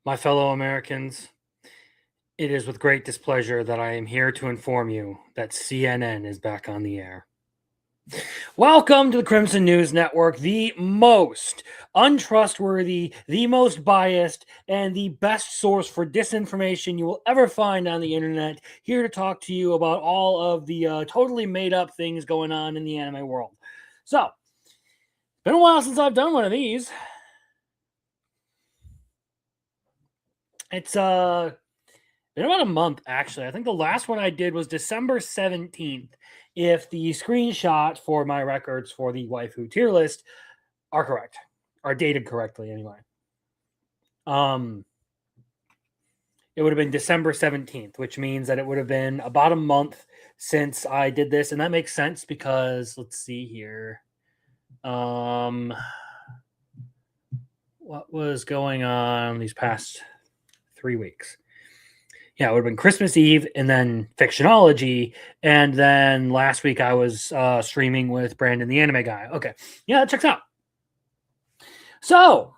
My fellow Americans, it is with great displeasure that I am here to inform you that CNN is back on the air. Welcome to the Crimson News Network, the most untrustworthy, the most biased, and the best source for disinformation you will ever find on the internet. Here to talk to you about all of the totally made up things going on in the anime world. So, it's been a while since I've done one of these. It's been about a month, actually. I think the last one I did was December 17th. If the screenshot for my records for the waifu tier list are correct, are dated correctly anyway. It would have been December 17th, which means that it would have been about a month since I did this. And that makes sense because, let's see here. What was going on these past 3 weeks? Yeah, it would have been Christmas Eve and then Fictionology. And then last week I was streaming with Brandon, the anime guy. Okay. Yeah, that checks out. So,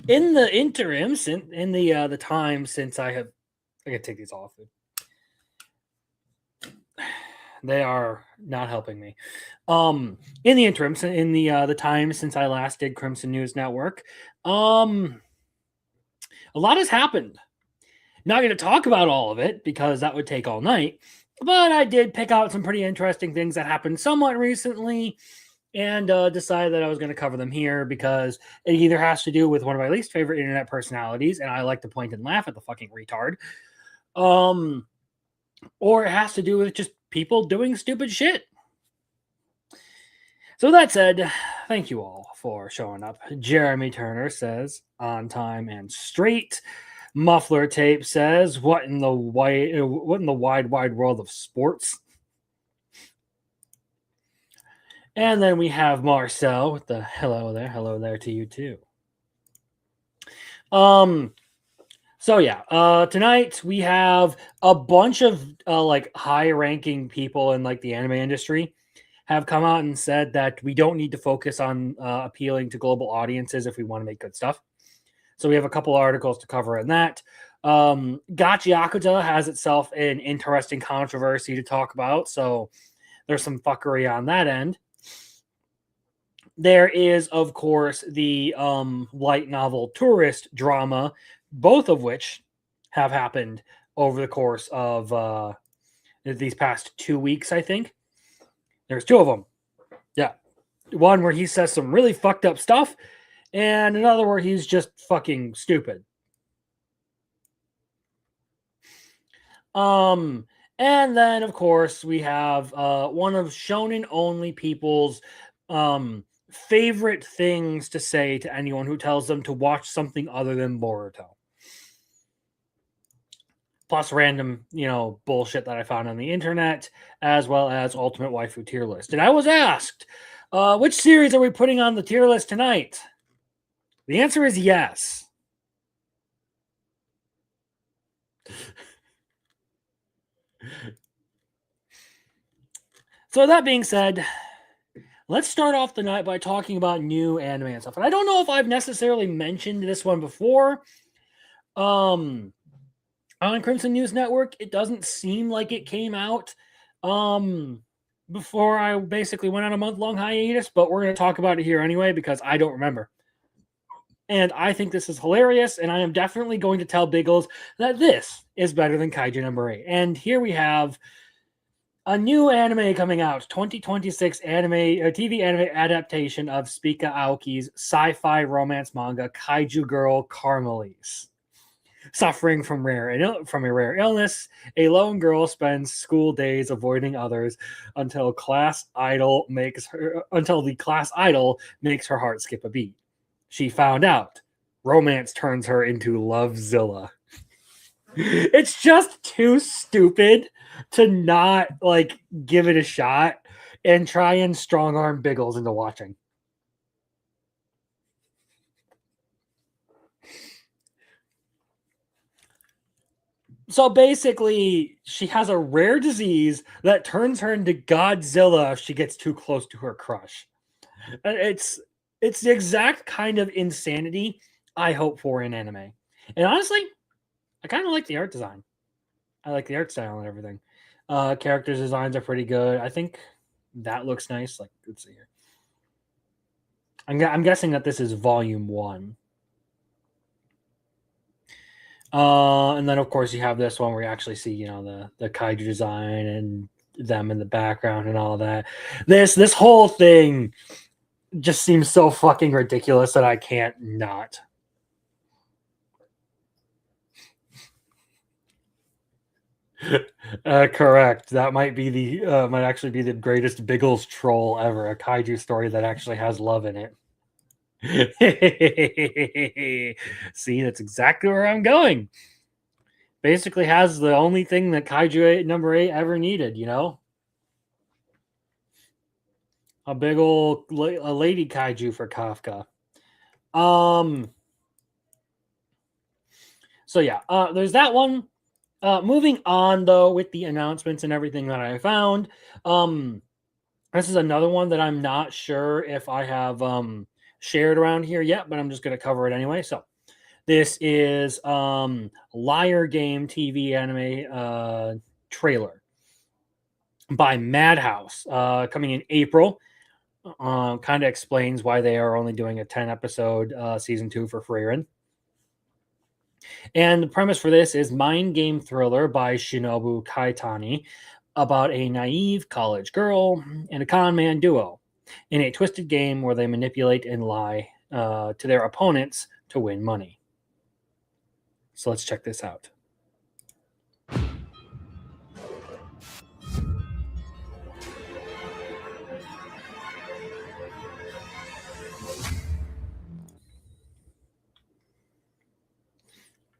in the interim, in the time since I gotta take these off. They are not helping me. In the interim, in the time since I last did Crimson News Network, a lot has happened. Not going to talk about all of it because that would take all night, but I did pick out some pretty interesting things that happened somewhat recently and decided that I was going to cover them here because it either has to do with one of my least favorite internet personalities, and I like to point and laugh at the fucking retard, or it has to do with just people doing stupid shit. So that said, thank you all for showing up. Jeremy Turner says, on time and straight. Muffler Tape says, what in the wide world of sports? And then we have Marcel with the hello there to you too. So yeah, tonight we have a bunch of like high-ranking people in like the anime industry have come out and said that we don't need to focus on appealing to global audiences if we want to make good stuff. So we have a couple articles to cover in that. Gachi Yakuza has itself an interesting controversy to talk about, so there's some fuckery on that end. There is, of course, the light novel Tourist drama, both of which have happened over the course of these past 2 weeks, I think. There's two of them. Yeah. One where he says some really fucked up stuff, and another where he's just fucking stupid. And then, of course, we have one of Shonen only people's favorite things to say to anyone who tells them to watch something other than Boruto. Plus random, bullshit that I found on the internet, as well as Ultimate Waifu tier list. And I was asked, which series are we putting on the tier list tonight? The answer is yes. So that being said, let's start off the night by talking about new anime and stuff. And I don't know if I've necessarily mentioned this one before. On Crimson News Network, it doesn't seem like it came out before I basically went on a month-long hiatus, but we're going to talk about it here anyway because I don't remember. And I think this is hilarious, and I am definitely going to tell Biggles that this is better than Kaiju number 8. And here we have a new anime coming out, 2026 TV anime adaptation of Spica Aoki's sci-fi romance manga Kaiju Girl Carmelise. Suffering from a rare illness, a lone girl spends school days avoiding others until the class idol makes her heart skip a beat. She found out romance turns her into Lovezilla. It's just too stupid to not like give it a shot and try and strong arm Biggles into watching. So basically, she has a rare disease that turns her into Godzilla if she gets too close to her crush. It's the exact kind of insanity I hope for in anime. And honestly, I kind of like the art design. I like the art style and everything. Characters designs are pretty good. I think that looks nice. Like, let's see here. I'm guessing that this is volume 1. And then of course you have this one where you actually see, you know, the kaiju design and them in the background and all that. This whole thing just seems so fucking ridiculous that I can't not. Correct. That might actually be the greatest Biggles troll ever. A kaiju story that actually has love in it. See, that's exactly where I'm going. Basically has the only thing that Kaiju number 8 ever needed, you know? A big old a lady kaiju for Kafka. So yeah, there's that one. Moving on though with the announcements and everything that I found. This is another one that I'm not sure if I have shared around here yet, but I'm just going to cover it anyway. So this is Liar Game TV anime trailer by Madhouse coming in April. Kind of explains why they are only doing a 10 episode season 2 for Frieren. And the premise for this is mind game thriller by Shinobu Kaitani about a naive college girl and a con man duo in a twisted game where they manipulate and lie to their opponents to win money. So let's check this out.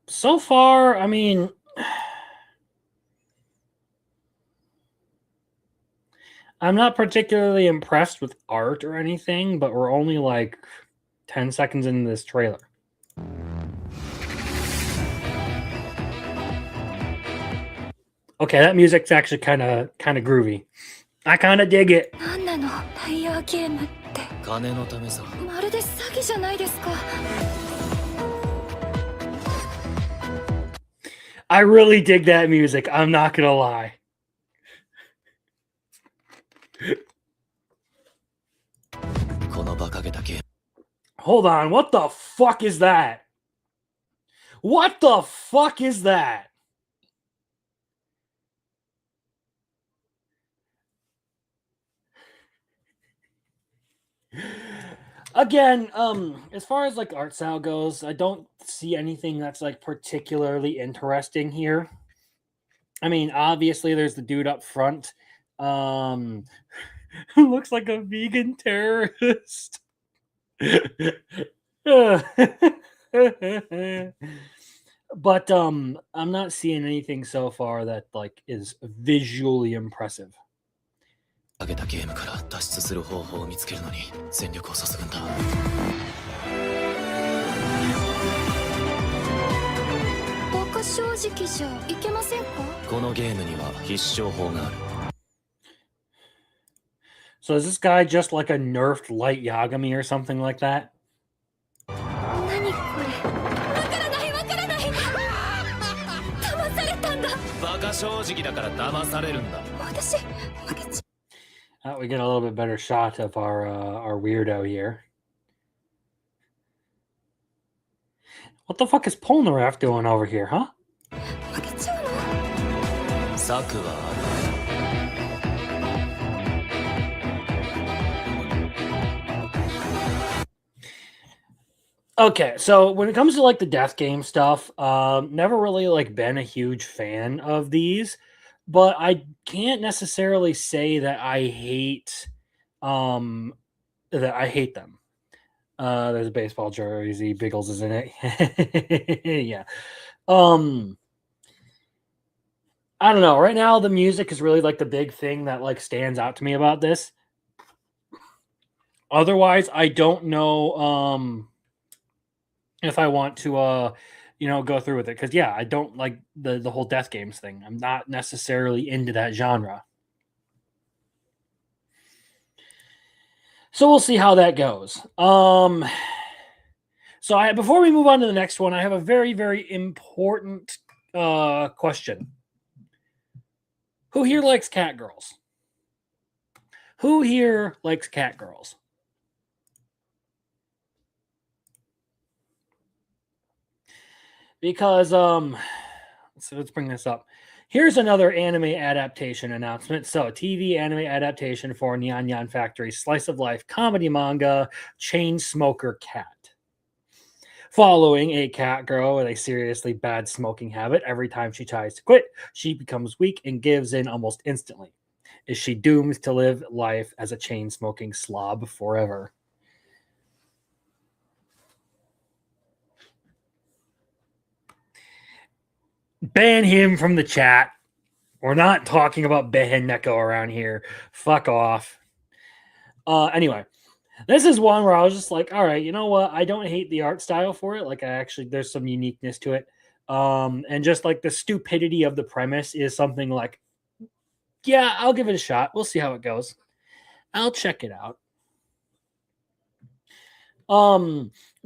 So far, I mean, I'm not particularly impressed with art or anything, but we're only like 10 seconds into this trailer. Okay, that music's actually kind of groovy. I kind of dig it. I really dig that music. I'm not gonna lie. Hold on, what the fuck is that? What the fuck is that? Again, as far as like art style goes, I don't see anything that's like particularly interesting here. I mean, obviously there's the dude up front who looks like a vegan terrorist. But I'm not seeing anything so far that like is visually impressive. So is this guy just like a nerfed light Yagami or something like that? We get a little bit better shot of our weirdo here. What the fuck is Polnareff doing over here, huh? Okay, so when it comes to like the death game stuff, never really like been a huge fan of these, but I can't necessarily say um that I hate them. There's a baseball jersey, Biggles is in it. Yeah. Um, I don't know. Right now, the music is really like the big thing that like stands out to me about this. Otherwise, I don't know. If I want to go through with it, because yeah, I don't like the whole death games thing. I'm not necessarily into that genre, so we'll see how that goes. So I before we move on to the next one, I have a very important question. Who here likes cat girls? Who here likes cat girls? Because so let's bring this up. Here's another anime adaptation announcement. So, TV anime adaptation for Nyan Nyan Factory slice of life comedy manga Chain Smoker Cat. Following a cat girl with a seriously bad smoking habit, every time she tries to quit, she becomes weak and gives in almost instantly. Is she doomed to live life as a chain smoking slob forever? Ban him from the chat. We're not talking about Behen Neko around here. Fuck off. Anyway, this is one where I was just like, all right, you know what? I don't hate the art style for it. Like, I actually, there's some uniqueness to it. And just like the stupidity of the premise is something like, yeah, I'll give it a shot. We'll see how it goes. I'll check it out.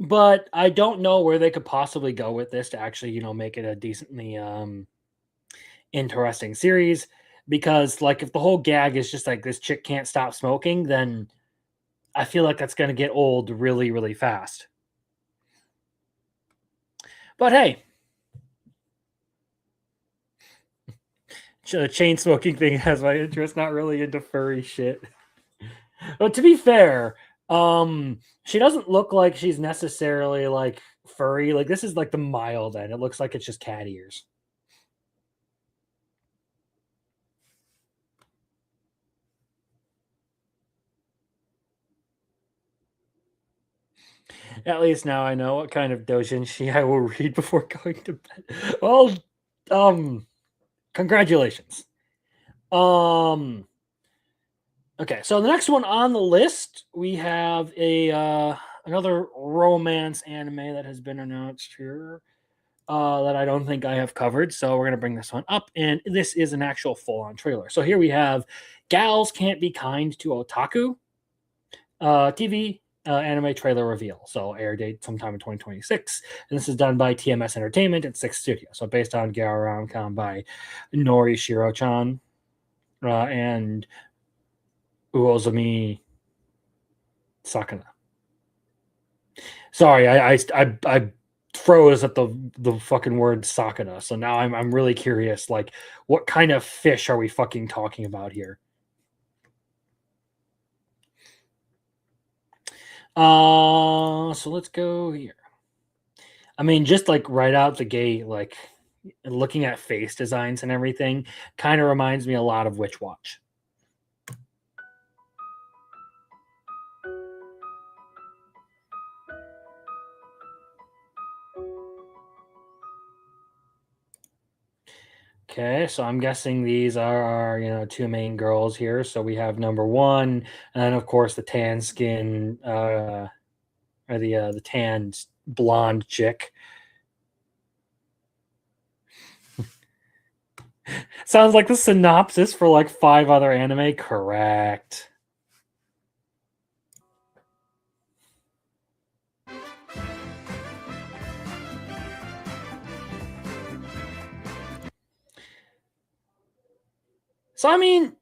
But I don't know where they could possibly go with this to actually, make it a decently interesting series. Because like if the whole gag is just like this chick can't stop smoking, then I feel like that's gonna get old really fast. But hey, the chain smoking thing has my interest, not really into furry shit. But to be fair, she doesn't look like she's necessarily like furry. Like this is like the mild end. It looks like it's just cat ears. At least now I know what kind of doujinshi I will read before going to bed. Well, congratulations. Um, okay, so the next one on the list, we have a another romance anime that has been announced here that I don't think I have covered. So we're gonna bring this one up, and this is an actual full-on trailer. So here we have "Gals Can't Be Kind to Otaku" TV anime trailer reveal. So air date sometime in 2026, and this is done by TMS Entertainment at Six Studio. So based on Gaoran by Nori Shiro-chan and Uozumi Sakana. Sorry, I froze at the fucking word Sakana. So now I'm really curious. Like, what kind of fish are we fucking talking about here? So let's go here. I mean, just like right out the gate, like looking at face designs and everything, kind of reminds me a lot of Witch Watch. Okay, so I'm guessing these are our, two main girls here. So we have number one, and then of course the tan skin, or the tanned blonde chick. Sounds like the synopsis for like 5 other anime. Correct. So I mean,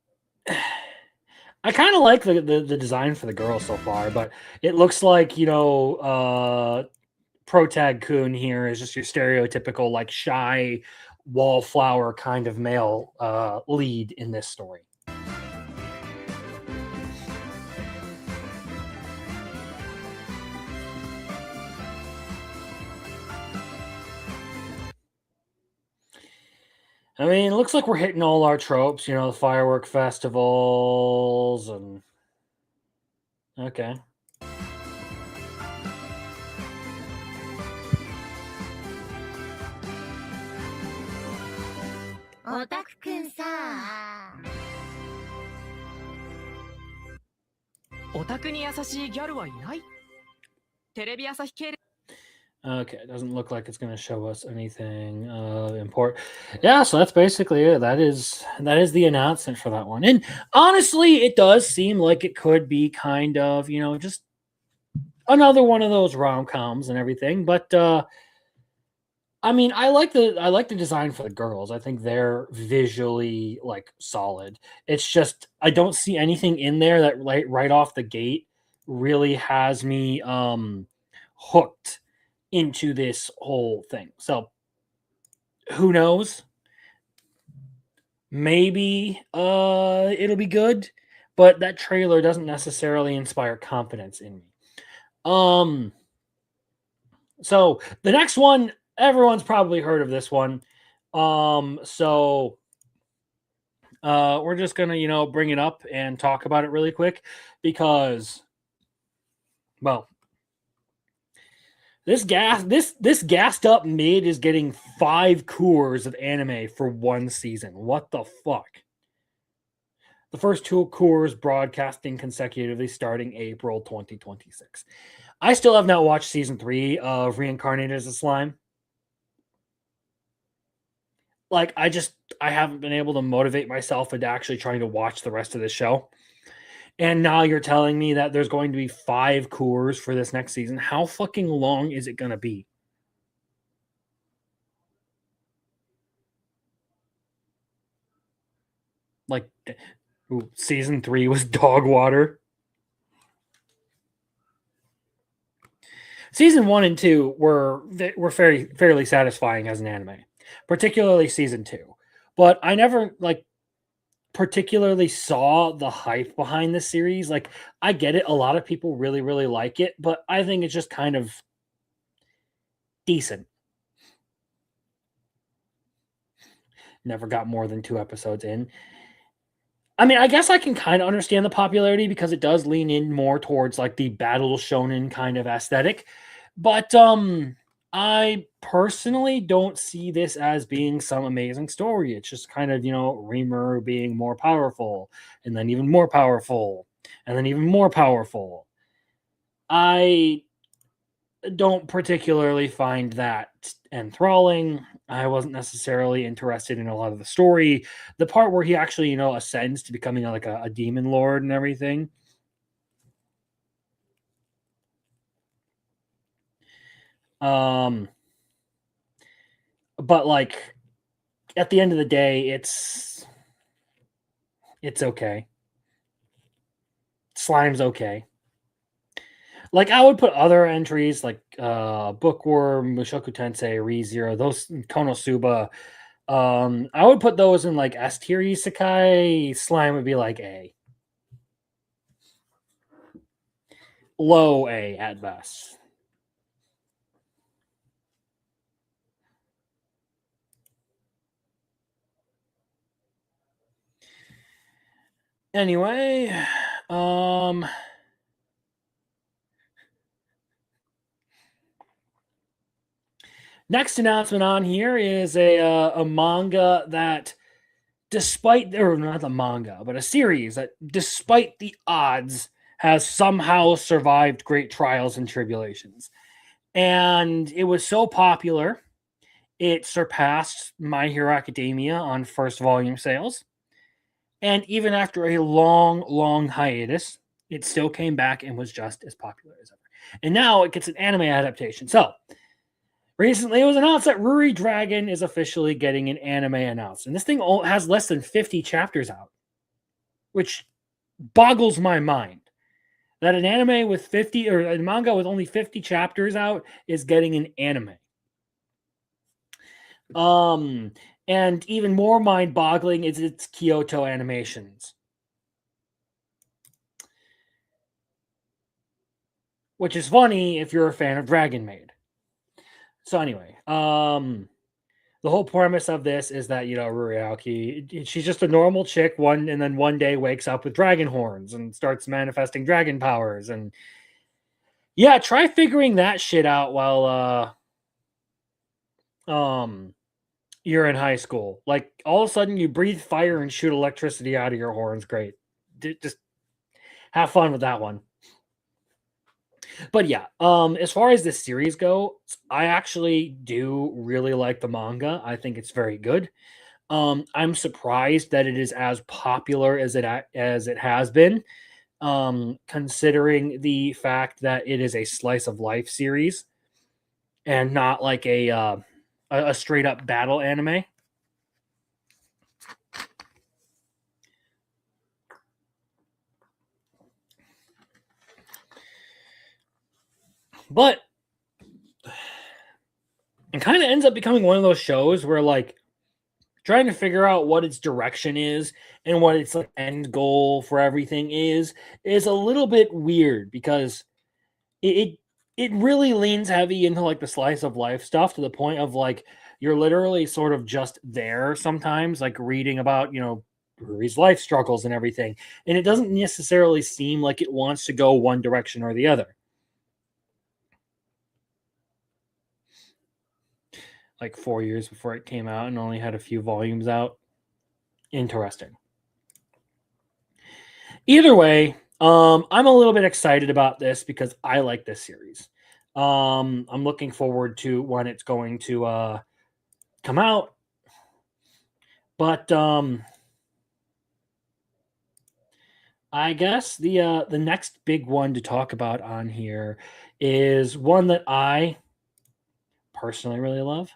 I kind of like the design for the girl so far, but it looks like Protag Kun here is just your stereotypical like shy wallflower kind of male lead in this story. I mean, it looks like we're hitting all our tropes, the firework festivals and okay. オタクくんさ、オタクに優しいギャルはいない。テレビ朝日系 Okay, it doesn't look like it's going to show us anything important. Yeah, so that's basically it. That is the announcement for that one. And honestly, it does seem like it could be kind of, just another one of those rom-coms and everything, but I mean, I like the design for the girls. I think they're visually like solid. It's just I don't see anything in there that right off the gate really has me hooked into this whole thing. So who knows? Maybe it'll be good, but that trailer doesn't necessarily inspire confidence in me. Um so the next one, everyone's probably heard of this one. So we're just gonna, bring it up and talk about it really quick because, well, this gassed up mid is getting 5 cours of anime for one season. What the fuck? The first 2 cours broadcasting consecutively starting April 2026. I still have not watched season 3 of Reincarnated as a Slime. Like I haven't been able to motivate myself into actually trying to watch the rest of the show. And now you're telling me that there's going to be 5 cours for this next season. How fucking long is it going to be? Like, season 3 was dog water. Season 1 and 2 were fairly satisfying as an anime, particularly season 2. But I never particularly saw the hype behind the series. Like, I get it, a lot of people really really like it, but I think it's just kind of decent. Never got more than 2 episodes in. I mean, I guess I can kind of understand the popularity because it does lean in more towards like the battle shonen kind of aesthetic. But I personally don't see this as being some amazing story. It's just kind of, Reamer being more powerful and then even more powerful and then even more powerful. I don't particularly find that enthralling. I wasn't necessarily interested in a lot of the story. The part where he actually, ascends to becoming like a demon lord and everything. Um, but like at the end of the day, it's okay. Slime's okay. Like I would put other entries like Bookworm, Mushoku Tensei, ReZero, those Konosuba. I would put those in like S tier isekai. Slime would be like A. Low A at best. Anyway, next announcement on here is a manga that, despite or not a manga, but a series that, despite the odds, has somehow survived great trials and tribulations. And it was so popular, it surpassed My Hero Academia on first volume sales. And even after a long, long hiatus, it still came back and was just as popular as ever. And now it gets an anime adaptation. So recently it was announced that Ruri Dragon is officially getting an anime announced. And this thing has less than 50 chapters out, which boggles my mind. That an anime with 50 or a manga with only 50 chapters out is getting an anime. And even more mind-boggling is its Kyoto animations, which is funny if you're a fan of Dragon Maid. So anyway, the whole premise of this is that, you know, Ruriaki, she's just a normal chick, and then one day wakes up with dragon horns and starts manifesting dragon powers. And yeah, try figuring that shit out while you're in high school. Like, all of a sudden you breathe fire and shoot electricity out of your horns. Great. Just have fun with that one. But yeah, as far as this series go, I actually do really like the manga. I think it's very good. I'm surprised that it is as popular as it has been, considering the fact that it is a slice of life series and not like a straight up battle anime. But it kind of ends up becoming one of those shows where, like, trying to figure out what its direction is and what its like end goal for everything is a little bit weird, because it really leans heavy into like the slice of life stuff, to the point of like you're literally sort of just there sometimes, like reading about, you know, Ruri's life struggles and everything, and it doesn't necessarily seem like it wants to go one direction or the other. Like 4 years before it came out and only had a few volumes out. Interesting. Either way, I'm a little bit excited about this because I like this series. I'm looking forward to when it's going to come out. But I guess the next big one to talk about on here is one that I personally really love.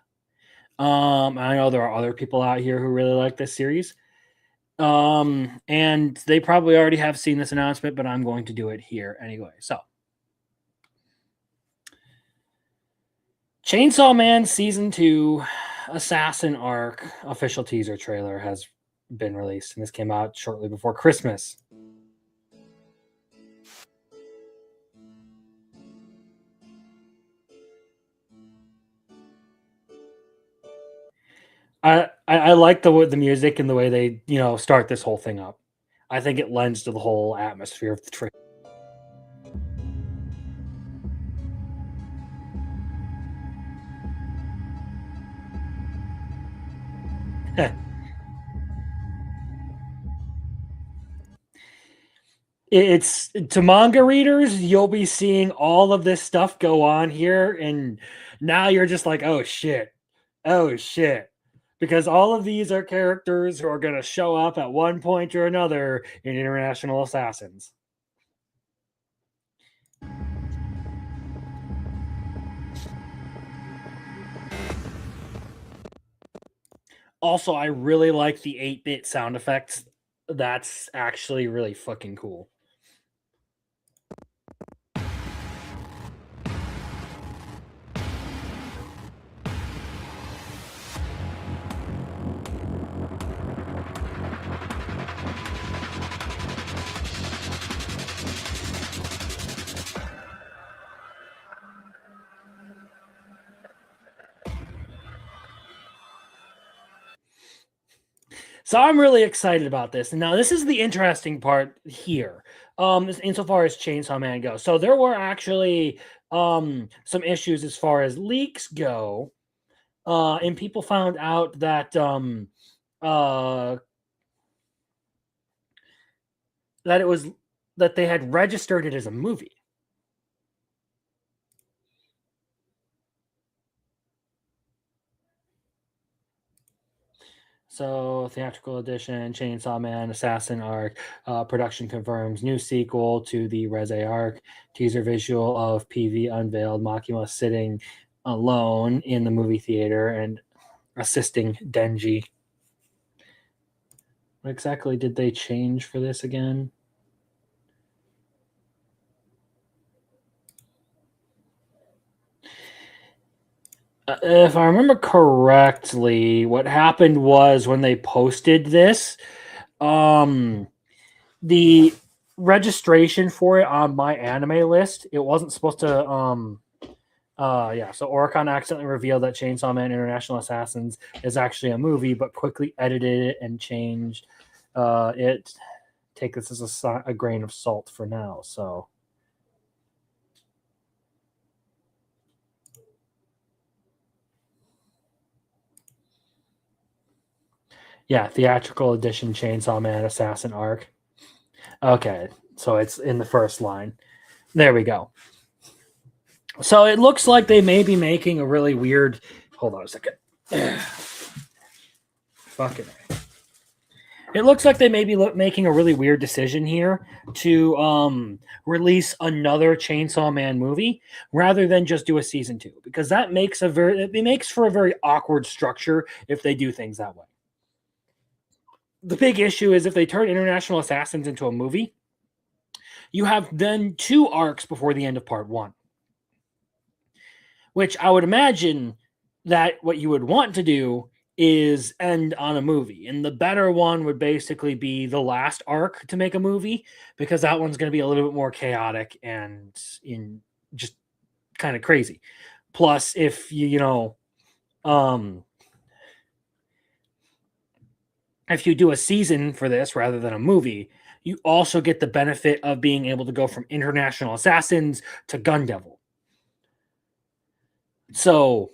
I know there are other people out here who really like this series. And they probably already have seen this announcement, but I'm going to do it here anyway. So, Chainsaw Man Season 2 Assassin Arc official teaser trailer has been released, and this came out shortly before Christmas. I like the music and the way they, you know, start this whole thing up. I think it lends to the whole atmosphere of the trailer. It's to manga readers, you'll be seeing all of this stuff go on here, and now you're just like, oh shit, because all of these are characters who are going to show up at one point or another in International Assassins. Also, I really like the 8-bit sound effects. That's actually really fucking cool. So I'm really excited about this. And now this is the interesting part here, insofar as Chainsaw Man goes. So there were actually some issues as far as leaks go, and people found out that that they had registered it as a movie. So, theatrical edition, Chainsaw Man, Assassin Arc, production confirms new sequel to the Reze arc. Teaser visual of PV unveiled, Makima sitting alone in the movie theater and assisting Denji. What exactly did they change for this again? If I remember correctly, what happened was when they posted this, the registration for it on my anime list, it wasn't supposed to Yeah, so Oricon accidentally revealed that Chainsaw Man International Assassins is actually a movie, but quickly edited it and changed it. Take this as a grain of salt for now. So, yeah, theatrical edition Chainsaw Man Assassin arc. Okay, so it's in the first line. There we go. So it looks like they may be making a really weird. Hold on a second. Fucking. It looks like they may be making a really weird decision here to release another Chainsaw Man movie rather than just do a season 2, because that makes for a very awkward structure if they do things that way. The big issue is if they turn International Assassins into a movie, you have then 2 arcs before the end of part 1. Which I would imagine that what you would want to do is end on a movie. And the better one would basically be the last arc to make a movie, because that one's going to be a little bit more chaotic and in just kind of crazy. Plus, if if you do a season for this rather than a movie, you also get the benefit of being able to go from International Assassins to Gun Devil. So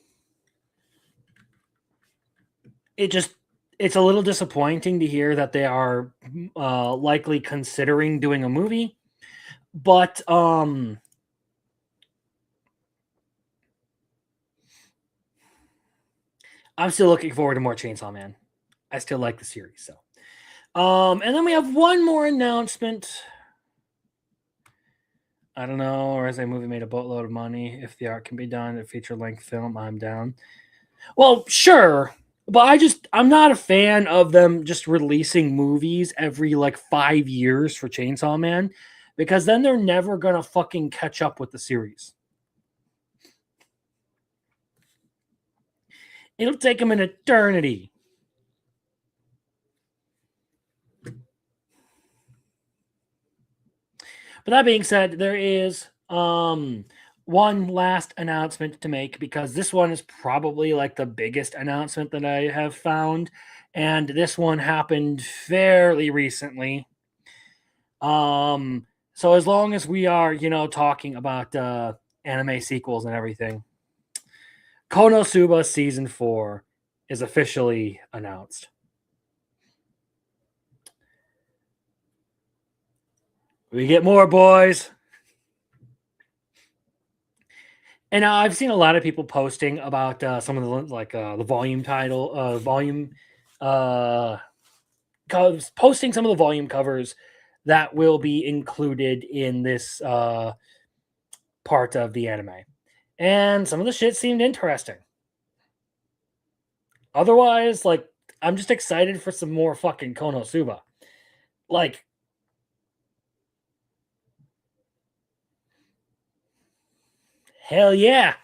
it's a little disappointing to hear that they are likely considering doing a movie, but I'm still looking forward to more Chainsaw Man. I still like the series. So and then we have one more announcement. I don't know, or as a movie made a boatload of money. If the art can be done, a feature-length film, I'm down. Well, sure, but I'm not a fan of them just releasing movies every like 5 years for Chainsaw Man, because then they're never gonna fucking catch up with the series. It'll take them an eternity. But that being said, there is one last announcement to make, because this one is probably like the biggest announcement that I have found, and this one happened fairly recently. So as long as we are, talking about anime sequels and everything, Konosuba Season 4 is officially announced. We get more, boys. And now I've seen a lot of people posting about some of the volume title, posting some of the volume covers that will be included in this part of the anime. And some of the shit seemed interesting. Otherwise, I'm just excited for some more fucking Konosuba. Hell yeah.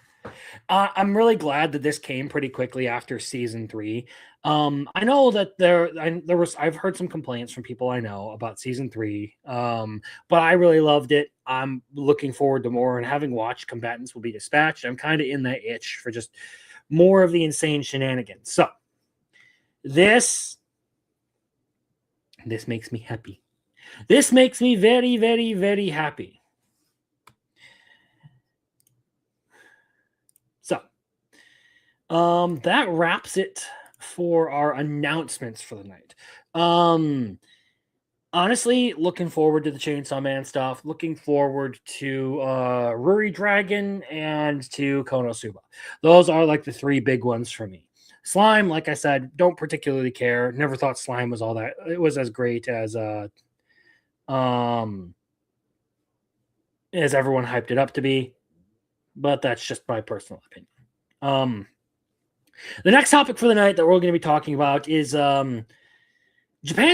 I'm really glad that this came pretty quickly after season 3. I know that I've heard some complaints from people I know about season 3, but I really loved it. I'm looking forward to more, and having watched Combatants Will Be Dispatched, I'm kind of in that itch for just more of the insane shenanigans. So this makes me happy. This makes me very, very, very happy. That wraps it for our announcements for the night. Honestly, looking forward to the Chainsaw Man stuff. Looking forward to Ruri Dragon and to Konosuba. Those are like the 3 big ones for me. Slime, like I said, don't particularly care. Never thought Slime was all that. It was as great as everyone hyped it up to be. But that's just my personal opinion. The next topic for the night that we're going to be talking about is Japan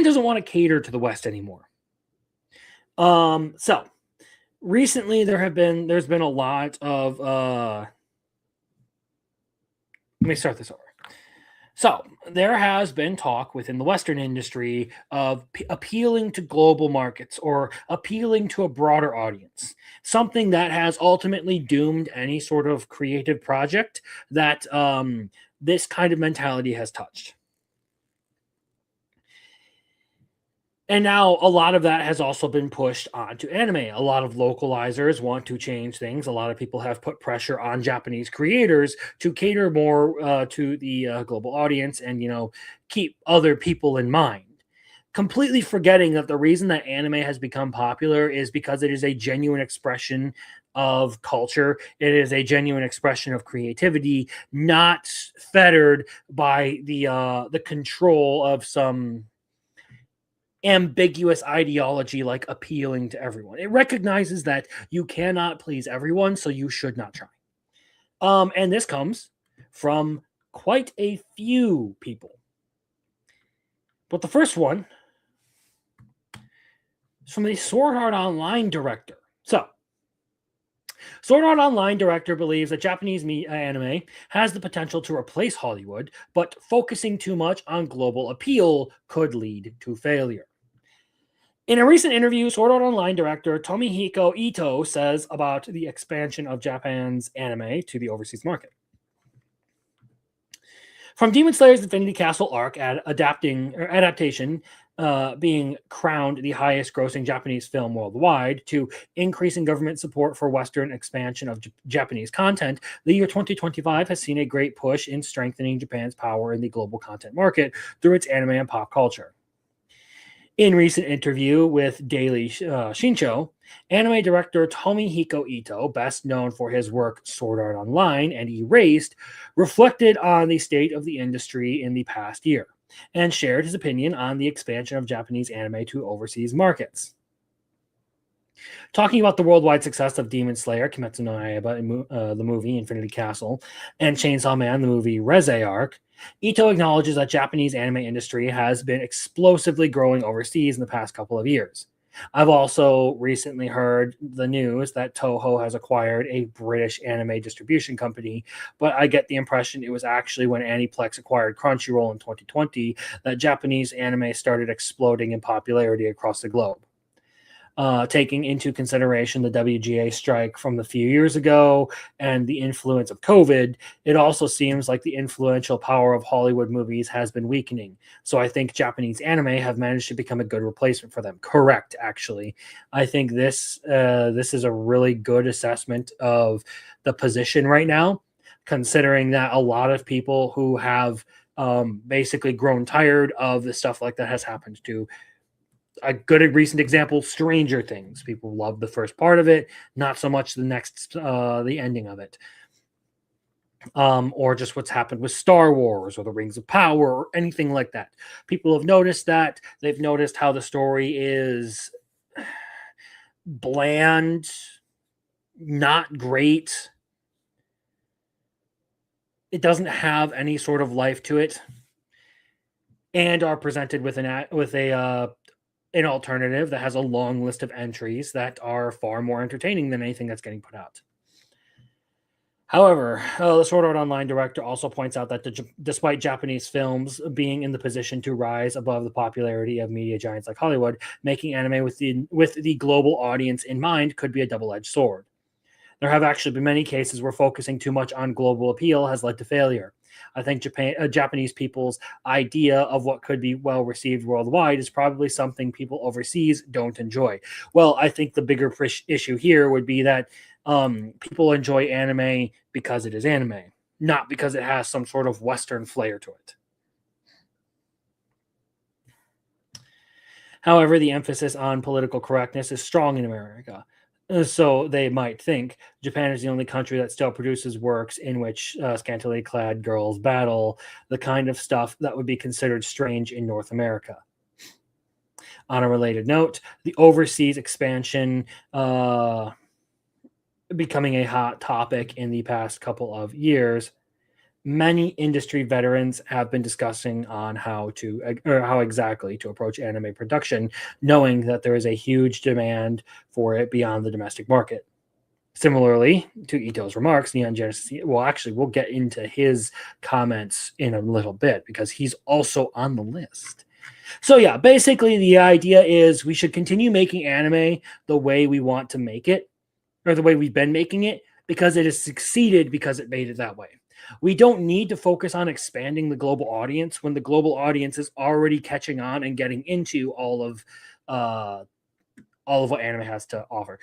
doesn't want to cater to the West anymore. So recently there's been a lot of let me start this over. So there has been talk within the Western industry of appealing to global markets or appealing to a broader audience, something that has ultimately doomed any sort of creative project that this kind of mentality has touched. And now a lot of that has also been pushed onto anime. A lot of localizers want to change things. A lot of people have put pressure on Japanese creators to cater more to the global audience and, keep other people in mind. Completely forgetting that the reason that anime has become popular is because it is a genuine expression of culture. It is a genuine expression of creativity, not fettered by the control of some ambiguous ideology like appealing to everyone. It recognizes that you cannot please everyone, so you should not try. And this comes from quite a few people. But the first one is from the Sword Art Online director. So, Sword Art Online director believes that Japanese anime has the potential to replace Hollywood, but focusing too much on global appeal could lead to failure. In a recent interview, Sword Art Online director Tomihiko Ito says about the expansion of Japan's anime to the overseas market. From Demon Slayer's Infinity Castle arc adaptation being crowned the highest grossing Japanese film worldwide to increasing government support for Western expansion of Japanese content, the year 2025 has seen a great push in strengthening Japan's power in the global content market through its anime and pop culture. In recent interview with Daily Shincho, anime director Tomihiko Ito, best known for his work Sword Art Online and Erased, reflected on the state of the industry in the past year and shared his opinion on the expansion of Japanese anime to overseas markets. Talking about the worldwide success of Demon Slayer, Kimetsu no Yaiba, the movie Infinity Castle, and Chainsaw Man, the movie Reze arc, Ito acknowledges that Japanese anime industry has been explosively growing overseas in the past couple of years. I've also recently heard the news that Toho has acquired a British anime distribution company, but I get the impression it was actually when Aniplex acquired Crunchyroll in 2020 that Japanese anime started exploding in popularity across the globe. Taking into consideration the WGA strike from a few years ago and the influence of COVID, it also seems like the influential power of Hollywood movies has been weakening. So I think Japanese anime have managed to become a good replacement for them. Correct, actually. I think this is a really good assessment of the position right now, considering that a lot of people who have basically grown tired of the stuff like that has happened to a good recent example, Stranger Things. People love the first part of it, not so much the ending of it. Or just what's happened with Star Wars or the Rings of Power or anything like that. People have noticed that. They've noticed how the story is bland, not great. It doesn't have any sort of life to it, and are presented with an alternative that has a long list of entries that are far more entertaining than anything that's getting put out. However, the Sword Art Online director also points out that despite Japanese films being in the position to rise above the popularity of media giants like Hollywood, making anime with the global audience in mind could be a double-edged sword. There have actually been many cases where focusing too much on global appeal has led to failure. I think Japanese people's idea of what could be well received worldwide is probably something people overseas don't enjoy. Well, I think the bigger issue here would be that people enjoy anime because it is anime, not because it has some sort of Western flair to it. However, the emphasis on political correctness is strong in America. So they might think Japan is the only country that still produces works in which scantily clad girls battle, the kind of stuff that would be considered strange in North America. On a related note, the overseas expansion becoming a hot topic in the past couple of years. Many industry veterans have been discussing on how exactly to approach anime production, knowing that there is a huge demand for it beyond the domestic market. Similarly to Ito's remarks, Neon Genesis, well, actually, we'll get into his comments in a little bit because he's also on the list. So, yeah, basically, the idea is we should continue making anime the way we want to make it, or the way we've been making it, because it has succeeded because it made it that way. We don't need to focus on expanding the global audience when the global audience is already catching on and getting into all of what anime has to offer.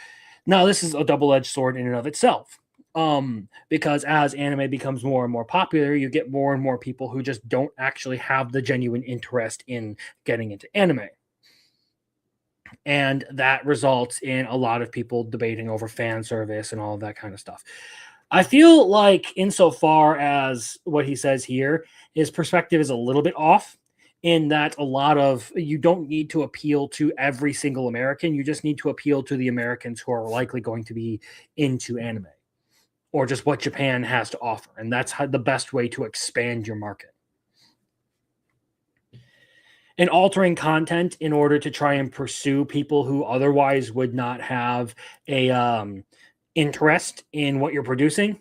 Now, this is a double-edged sword in and of itself. Because as anime becomes more and more popular, you get more and more people who just don't actually have the genuine interest in getting into anime. And that results in a lot of people debating over fan service and all of that kind of stuff. I feel like, insofar as what he says here, his perspective is a little bit off in that you don't need to appeal to every single American. You just need to appeal to the Americans who are likely going to be into anime or just what Japan has to offer. And that's the best way to expand your market. And altering content in order to try and pursue people who otherwise would not have a interest in what you're producing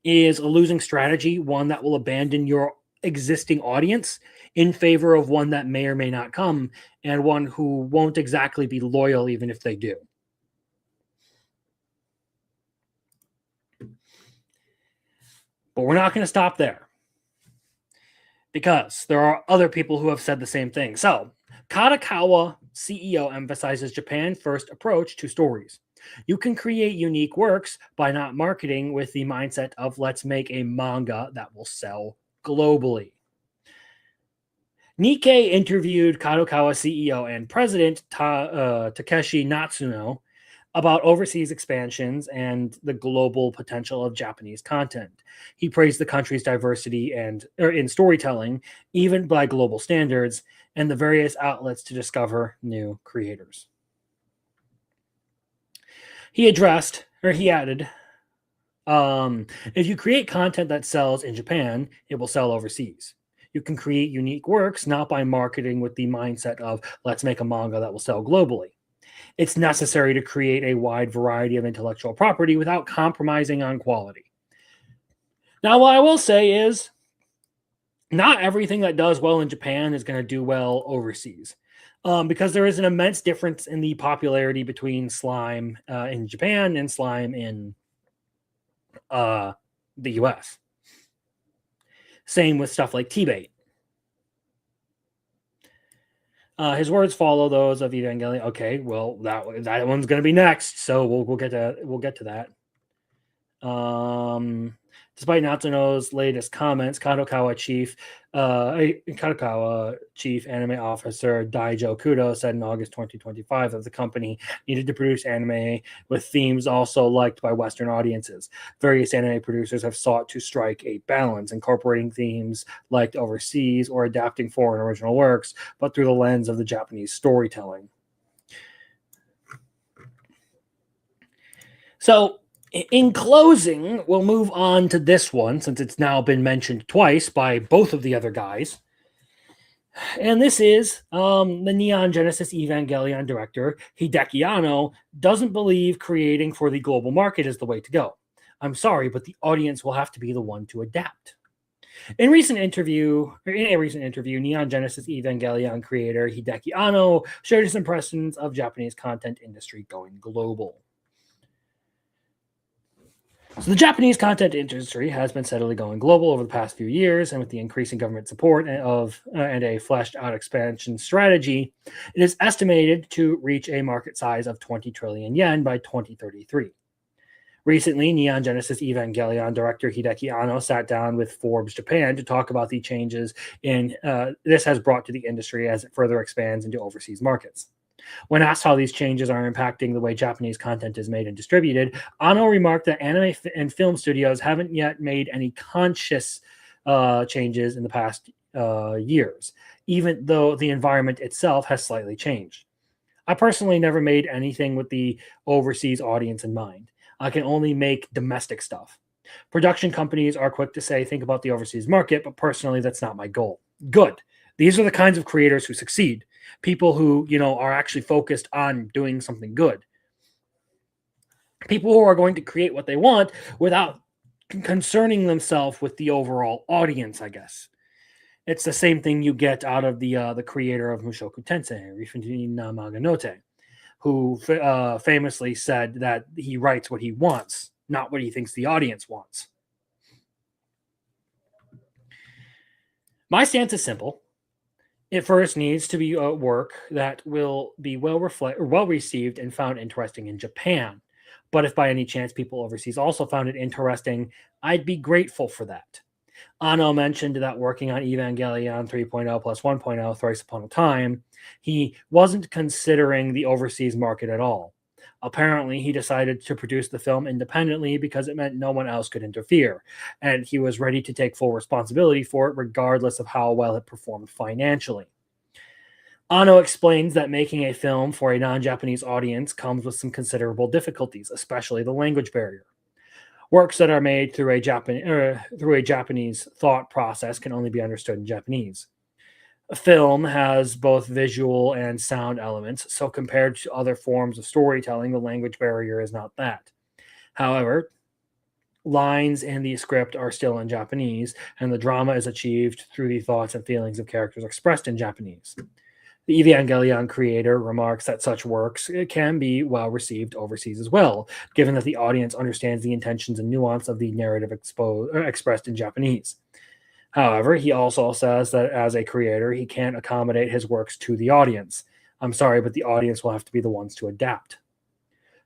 is a losing strategy, one that will abandon your existing audience in favor of one that may or may not come, and one who won't exactly be loyal even if they do. But we're not going to stop there, because there are other people who have said the same thing. So, Kadokawa CEO emphasizes Japan's first approach to stories. You can create unique works by not marketing with the mindset of let's make a manga that will sell globally. Nikkei interviewed Kadokawa CEO and president Takeshi Natsuno about overseas expansions and the global potential of Japanese content. He praised the country's diversity in storytelling, even by global standards, and the various outlets to discover new creators. He added, if you create content that sells in Japan, it will sell overseas. You can create unique works not by marketing with the mindset of let's make a manga that will sell globally. It's necessary to create a wide variety of intellectual property without compromising on quality. Now, what I will say is not everything that does well in Japan is going to do well overseas. Because there is an immense difference in the popularity between slime in Japan and slime in the US. Same with stuff like T-bait. His words follow those of Evangelion. Okay, well that one's going to be next, so we'll get to that. Despite Natsuno's latest comments, Kadokawa chief anime officer Daijo Kudo said in August 2025 that the company needed to produce anime with themes also liked by Western audiences. Various anime producers have sought to strike a balance, incorporating themes liked overseas or adapting foreign original works, but through the lens of the Japanese storytelling. So, in closing, we'll move on to this one since it's now been mentioned twice by both of the other guys. And this is the Neon Genesis Evangelion director, Hideki Anno, doesn't believe creating for the global market is the way to go. I'm sorry, but the audience will have to be the one to adapt. In a recent interview, Neon Genesis Evangelion creator Hideki Anno shared his impressions of Japanese content industry going global. So the Japanese content industry has been steadily going global over the past few years, and with the increasing government support and a fleshed-out expansion strategy, it is estimated to reach a market size of 20 trillion yen by 2033. Recently, Neon Genesis Evangelion director Hideki Anno sat down with Forbes Japan to talk about the changes this has brought to the industry as it further expands into overseas markets. When asked how these changes are impacting the way Japanese content is made and distributed, Anno remarked that anime and film studios haven't yet made any conscious changes in the past years, even though the environment itself has slightly changed. I personally never made anything with the overseas audience in mind. I can only make domestic stuff. Production companies are quick to say, think about the overseas market, but personally, that's not my goal. Good. These are the kinds of creators who succeed. People who, are actually focused on doing something good. People who are going to create what they want without concerning themselves with the overall audience, I guess. It's the same thing you get out of the creator of Mushoku Tensei, Rifin Maganote, who famously said that he writes what he wants, not what he thinks the audience wants. My stance is simple. It first needs to be a work that will be well received and found interesting in Japan. But if by any chance people overseas also found it interesting, I'd be grateful for that. Anno mentioned that working on Evangelion 3.0 plus 1.0 thrice upon a time, he wasn't considering the overseas market at all. Apparently, he decided to produce the film independently because it meant no one else could interfere, and he was ready to take full responsibility for it regardless of how well it performed financially. Anno explains that making a film for a non-Japanese audience comes with some considerable difficulties, especially the language barrier. Works that are made through a Japanese thought process can only be understood in Japanese. A film has both visual and sound elements, so compared to other forms of storytelling, the language barrier is not that. However, lines in the script are still in Japanese, and the drama is achieved through the thoughts and feelings of characters expressed in Japanese. The Evangelion creator remarks that such works can be well received overseas as well, given that the audience understands the intentions and nuance of the narrative expressed in Japanese. However, he also says that as a creator, he can't accommodate his works to the audience. I'm sorry, but the audience will have to be the ones to adapt.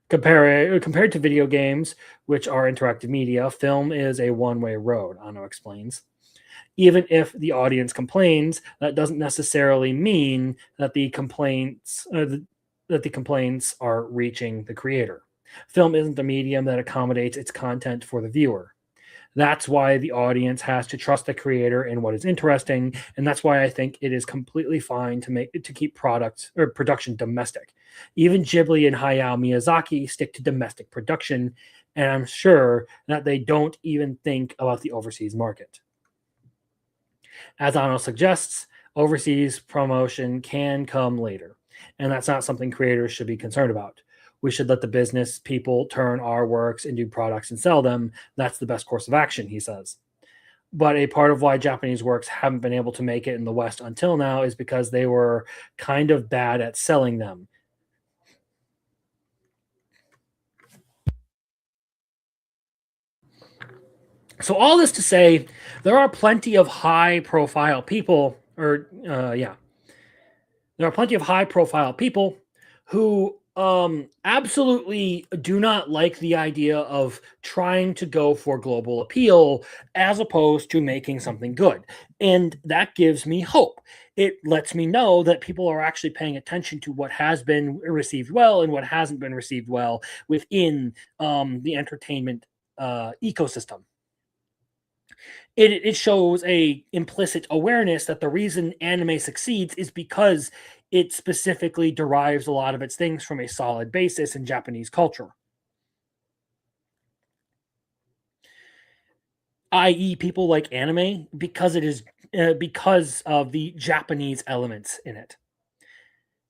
Compared to video games, which are interactive media, film is a one-way road, Anno explains. Even if the audience complains, that doesn't necessarily mean that the complaints are reaching the creator. Film isn't a medium that accommodates its content for the viewer. That's why the audience has to trust the creator in what is interesting, and that's why I think it is completely fine to keep production domestic. Even Ghibli and Hayao Miyazaki stick to domestic production, and I'm sure that they don't even think about the overseas market. As Anno suggests, overseas promotion can come later, and that's not something creators should be concerned about. We should let the business people turn our works into products and sell them. That's the best course of action, he says. But a part of why Japanese works haven't been able to make it in the West until now is because they were kind of bad at selling them. So all this to say, there are plenty of high-profile people, there are plenty of high-profile people who absolutely do not like the idea of trying to go for global appeal as opposed to making something good. And that gives me hope. It lets me know that people are actually paying attention to what has been received well and what hasn't been received well within the entertainment ecosystem. It shows a implicit awareness that the reason anime succeeds is because it specifically derives a lot of its things from a solid basis in Japanese culture, i.e., people like anime because it is because of the Japanese elements in it.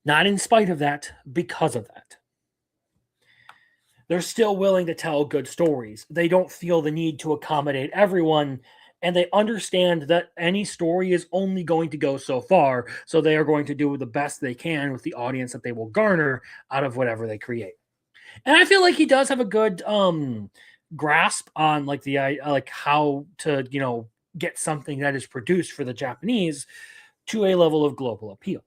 Not in spite of that, because of that. They're still willing to tell good stories. They don't feel the need to accommodate everyone, and they understand that any story is only going to go so far, so they are going to do the best they can with the audience that they will garner out of whatever they create. And I feel like he does have a good grasp on like how to get something that is produced for the Japanese to a level of global appeal.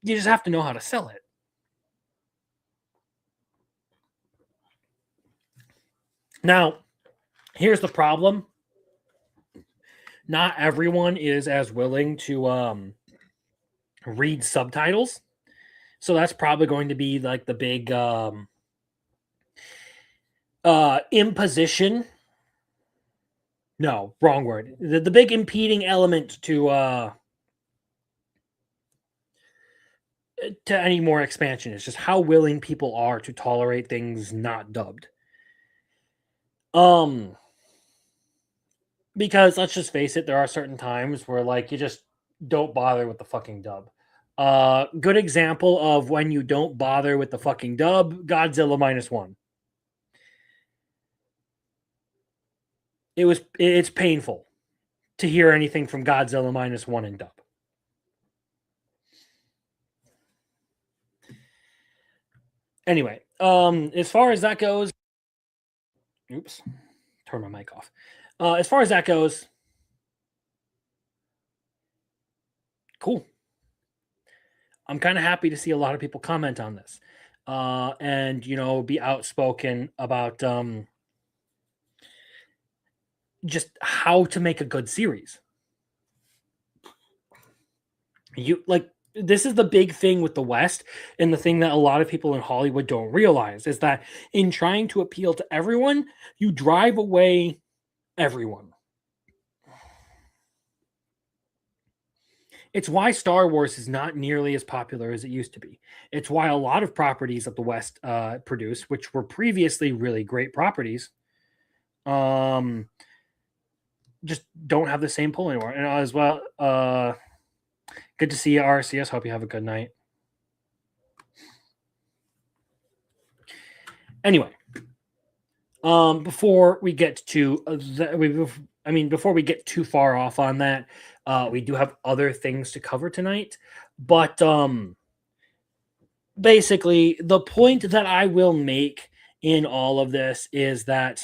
You just have to know how to sell it. Now, here's the problem. Not everyone is as willing to read subtitles. So that's probably going to be like the big imposition. No, wrong word. The big impeding element to any more expansion is just how willing people are to tolerate things not dubbed. Because let's just face it, there are certain times where like you just don't bother with the fucking dub. Good example of when you don't bother with the fucking dub, Godzilla -1. it's painful to hear anything from Godzilla -1 and dub. Anyway, as far as that goes, oops, turn my mic off. As far as that goes, cool. I'm kind of happy to see a lot of people comment on this, and be outspoken about just how to make a good series. This is the big thing with the West, and the thing that a lot of people in Hollywood don't realize is that in trying to appeal to everyone, you drive away everyone. It's why Star Wars is not nearly as popular as it used to be. It's why a lot of properties that the West produced, which were previously really great properties, just don't have the same pull anymore. And as well, good to see you, RCS. Hope you have a good night. Anyway, before we get to before we get too far off on that, we do have other things to cover tonight. But basically, the point that I will make in all of this is that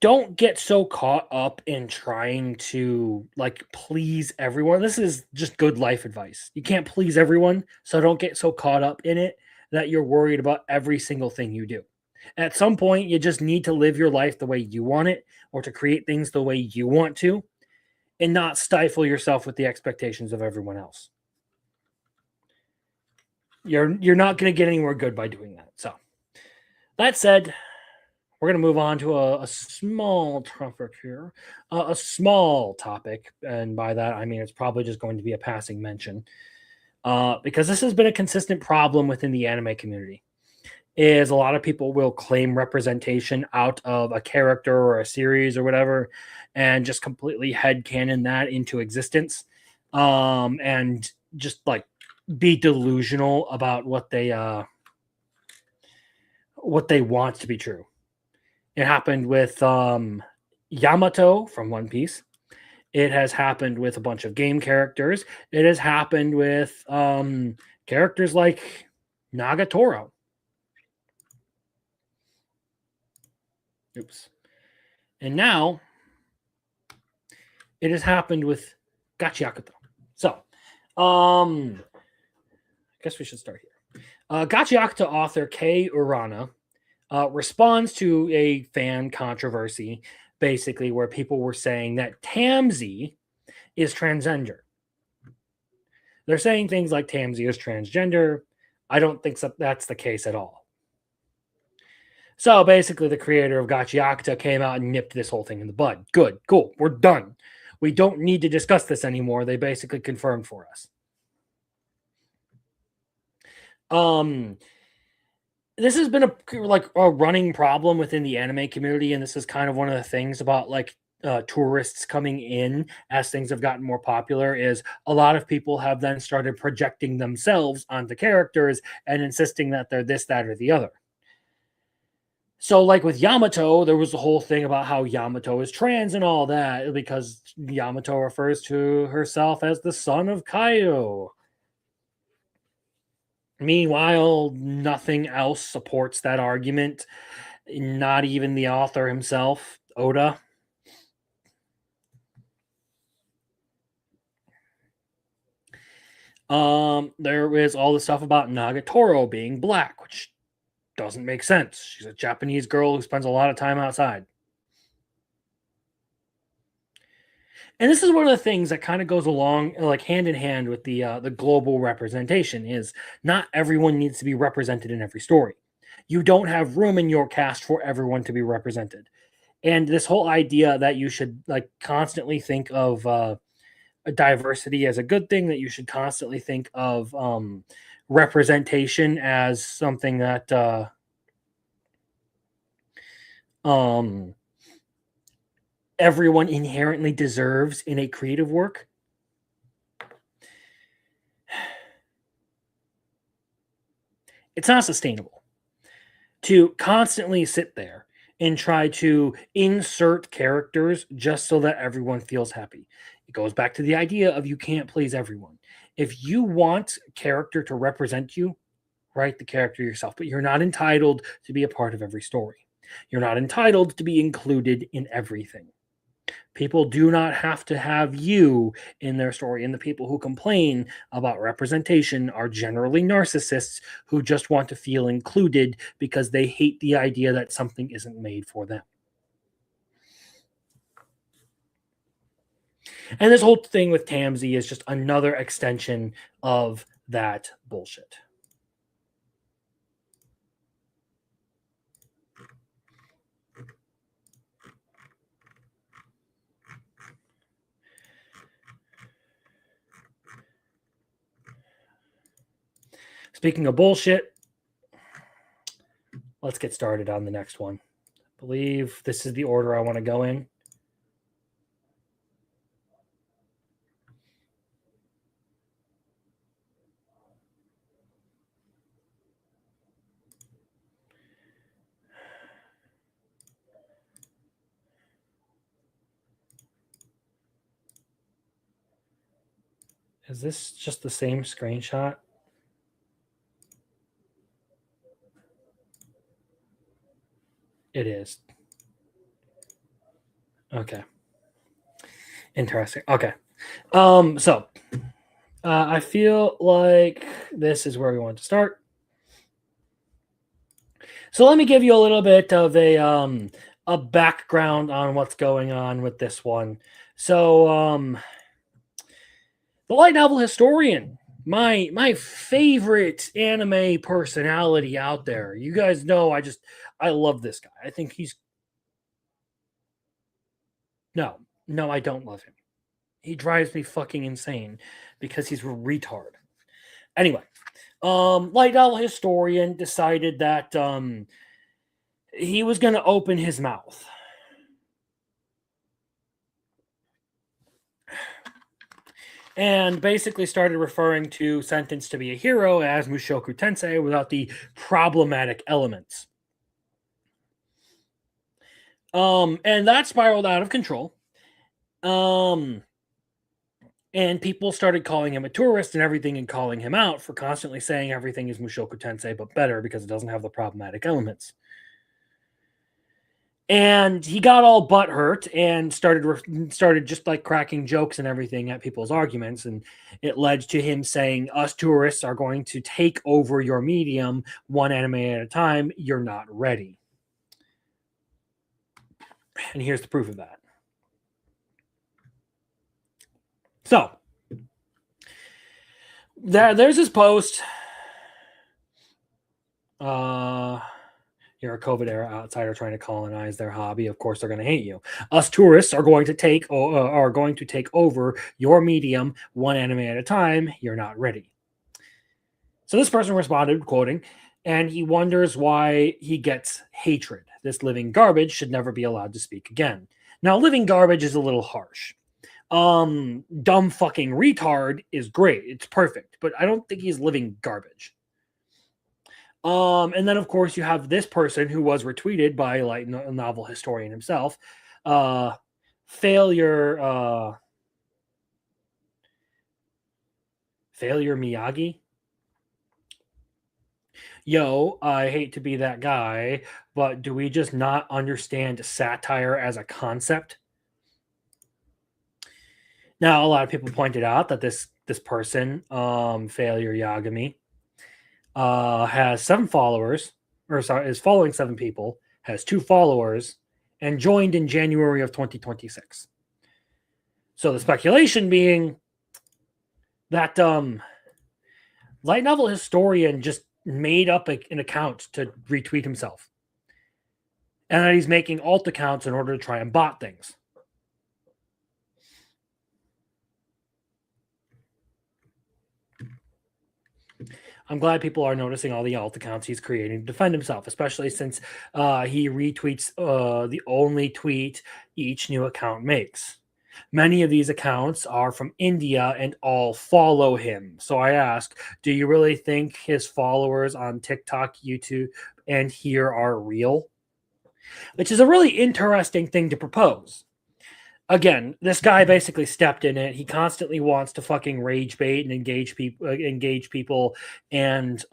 don't get so caught up in trying to please everyone. This is just good life advice. You can't please everyone, so don't get so caught up in it that you're worried about every single thing you do. At some point, you just need to live your life the way you want it, or to create things the way you want to, and not stifle yourself with the expectations of everyone else. You're not going to get anywhere good by doing that. So, that said, we're going to move on to a small topic here, a small topic. And by that, I mean it's probably just going to be a passing mention, because this has been a consistent problem within the anime community. Is a lot of people will claim representation out of a character or a series or whatever, and just completely headcanon that into existence, and just be delusional about what they want to be true. It happened with Yamato from One Piece. It has happened with a bunch of game characters. It has happened with characters like Nagatoro. Oops. And now it has happened with Gachiakuto. So, I guess we should start here. Gachiakuto author Kei Urana responds to a fan controversy, basically, where people were saying that Tamsi is transgender. They're saying things like Tamsi is transgender. I don't think that's the case at all. So basically, the creator of Gachiakuto came out and nipped this whole thing in the bud. Good, cool, we're done. We don't need to discuss this anymore. They basically confirmed for us. This has been a running problem within the anime community, and this is kind of one of the things about tourists coming in as things have gotten more popular. Is a lot of people have then started projecting themselves onto characters and insisting that they're this, that, or the other. So, with Yamato, there was the whole thing about how Yamato is trans and all that, because Yamato refers to herself as the son of Kaio. Meanwhile, nothing else supports that argument. Not even the author himself, Oda. There is all the stuff about Nagatoro being black, which doesn't make sense. She's a Japanese girl who spends a lot of time outside. And this is one of the things that kind of goes along hand in hand with the global representation. Is not everyone needs to be represented in every story. You don't have room in your cast for everyone to be represented. And this whole idea that you should constantly think of diversity as a good thing, that you should constantly think of representation as something that everyone inherently deserves in a creative work. It's not sustainable to constantly sit there and try to insert characters just so that everyone feels happy. It goes back to the idea of you can't please everyone. If you want a character to represent you, write the character yourself, but you're not entitled to be a part of every story. You're not entitled to be included in everything. People do not have to have you in their story. And the people who complain about representation are generally narcissists who just want to feel included because they hate the idea that something isn't made for them. And this whole thing with Tamsi is just another extension of that bullshit. Speaking of bullshit, let's get started on the next one. I believe this is the order I want to go in. Is this just the same screenshot? It is. Okay. Interesting. Okay. So I feel like this is where we want to start. So let me give you a little bit of a background on what's going on with this one. So the light novel historian, my favorite anime personality out there. You guys know I love this guy. I think he's no, I don't love him. He drives me fucking insane because he's a retard. Anyway, light novel historian decided that he was going to open his mouth. And basically started referring to Sentenced to be a Hero as Mushoku Tensei without the problematic elements. And that spiraled out of control. And people started calling him a tourist and everything and calling him out for constantly saying everything is Mushoku Tensei, but better because it doesn't have the problematic elements. And he got all butthurt and started just like cracking jokes and everything at people's arguments. And it led to him saying, us tourists are going to take over your medium one anime at a time. You're not ready. And here's the proof of that. So there's this post. You're a COVID era outsider trying to colonize their hobby. Of course, they're going to hate you. Us tourists are going to take over your medium one anime at a time. You're not ready. So this person responded, quoting, and he wonders why he gets hatred. This living garbage should never be allowed to speak again. Now, living garbage is a little harsh. Dumb fucking retard is great. It's perfect, but I don't think he's living garbage. And then of course you have this person who was retweeted by like a novel historian himself. Failure Miyagi. Yo, I hate to be that guy, but do we just not understand satire as a concept? Now, a lot of people pointed out that this person, Failure Yagami, has 7 followers, is following 7 people, has 2 followers, and joined in January of 2026. So the speculation being that light novel historian just made up an account to retweet himself. And that he's making alt accounts in order to try and bot things. I'm glad people are noticing all the alt accounts he's creating to defend himself, especially since he retweets the only tweet each new account makes. Many of these accounts are from India and all follow him. So I ask, do you really think his followers on TikTok, YouTube, and here are real? which is a really interesting thing to propose. Again, this guy basically stepped in it. He constantly wants to fucking rage bait and engage people, and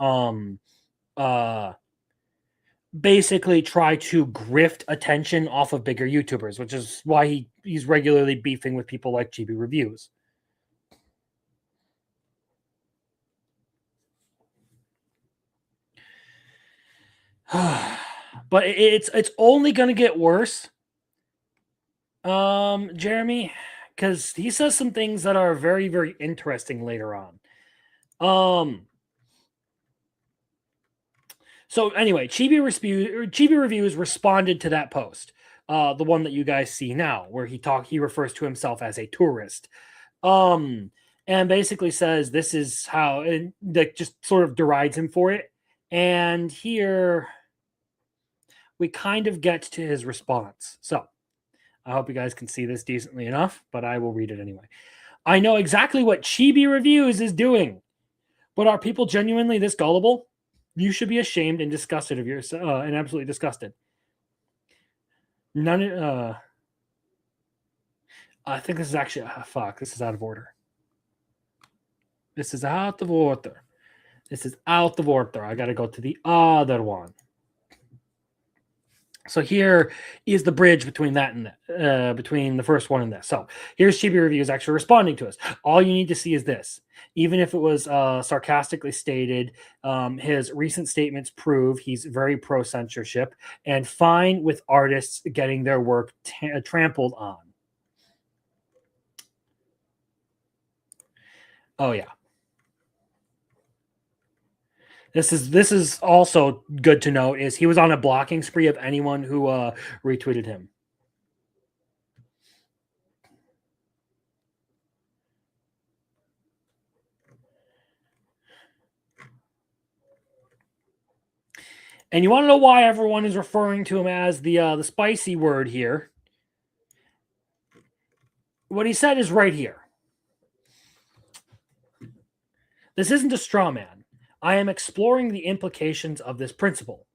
basically try to grift attention off of bigger YouTubers, which is why he's regularly beefing with people like GB Reviews. But it's only going to get worse, Jeremy, because he says some things that are very, very interesting later on. So anyway, Chibi Reviews responded to that post, the one that you guys see now, where he refers to himself as a tourist, and basically says this is how, and that just sort of derides him for it. And here we kind of get to his response. So I hope you guys can see this decently enough, but I will read it anyway. I know exactly what Chibi Reviews is doing, but are people genuinely this gullible? You should be ashamed and disgusted of yourself, and absolutely disgusted. I think this is actually fuck. This is out of order. This is out of order. I got to go to the other one. So here is the bridge between that and that, between the first one and this. So here's Chibi Reviews actually responding to us. All you need to see is this. Even if it was sarcastically stated, his recent statements prove he's very pro-censorship and fine with artists getting their work trampled on. Oh, yeah. This is also good to know, is he was on a blocking spree of anyone who retweeted him. And you want to know why everyone is referring to him as the spicy word here? What he said is right here. This isn't a straw man. I am exploring the implications of this principle.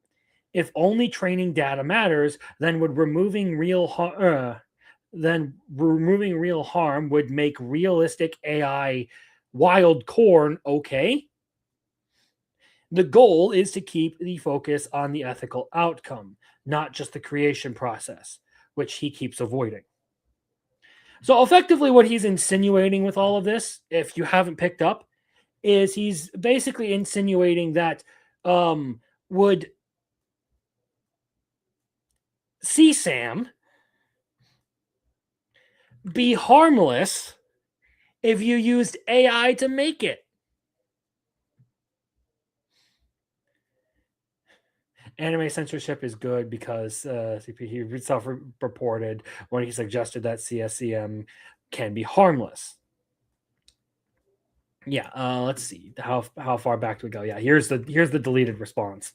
If only training data matters, then removing real harm would make realistic AI wild corn okay. The goal is to keep the focus on the ethical outcome, not just the creation process, which he keeps avoiding. So effectively what he's insinuating with all of this, if you haven't picked up, is he's basically insinuating that would CSAM be harmless if you used AI to make it? Anime censorship is good because he self-reported when he suggested that CSCM can be harmless. Yeah, let's see how far back do we go. Yeah, here's the deleted response.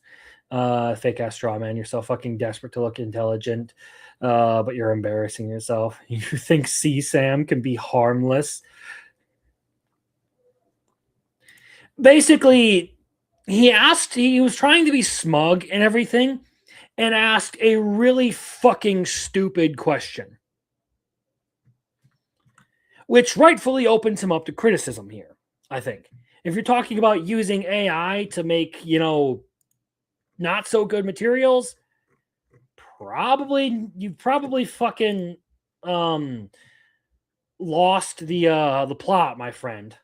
Fake ass straw man, you're so fucking desperate to look intelligent, but you're embarrassing yourself. You think CSAM can be harmless? Basically, he was trying to be smug and everything, and asked a really fucking stupid question, which rightfully opens him up to criticism here. I think if you're talking about using AI to make, not so good materials, you've probably fucking lost the plot, my friend.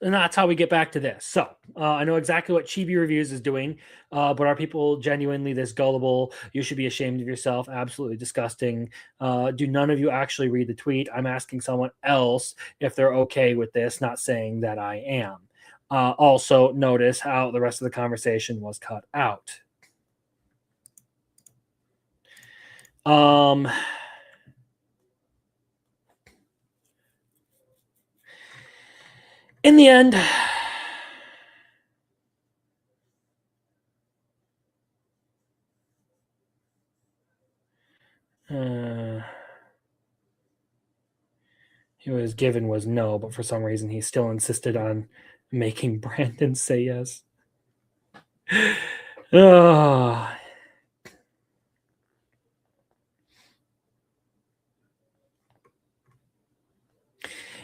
And that's how we get back to this. So I know exactly what Chibi Reviews is doing, but are people genuinely this gullible? You should be ashamed of yourself. Absolutely disgusting. Do none of you actually read the tweet? I'm asking someone else if they're okay with this, not saying that I am. Also, notice how the rest of the conversation was cut out. In the end, he was given was no, but for some reason he still insisted on making Brandon say yes.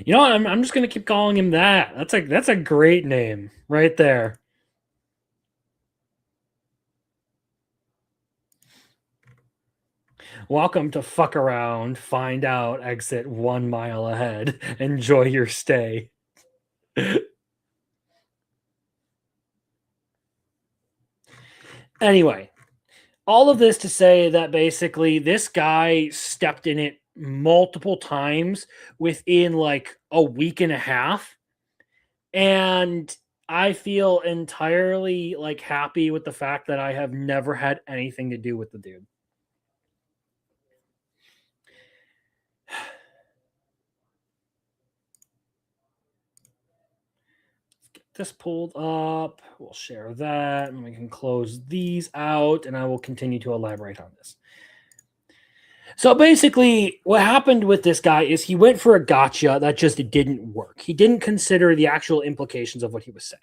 You know what? I'm just gonna keep calling him that. That's a great name right there. Welcome to fuck around, find out, exit 1 mile ahead. Enjoy your stay. Anyway, all of this to say that basically this guy stepped in it multiple times within like a week and a half. And I feel entirely like happy with the fact that I have never had anything to do with the dude. This pulled up. We'll share that and we can close these out and I will continue to elaborate on this. So basically, what happened with this guy is he went for a gotcha that just didn't work. He didn't consider the actual implications of what he was saying.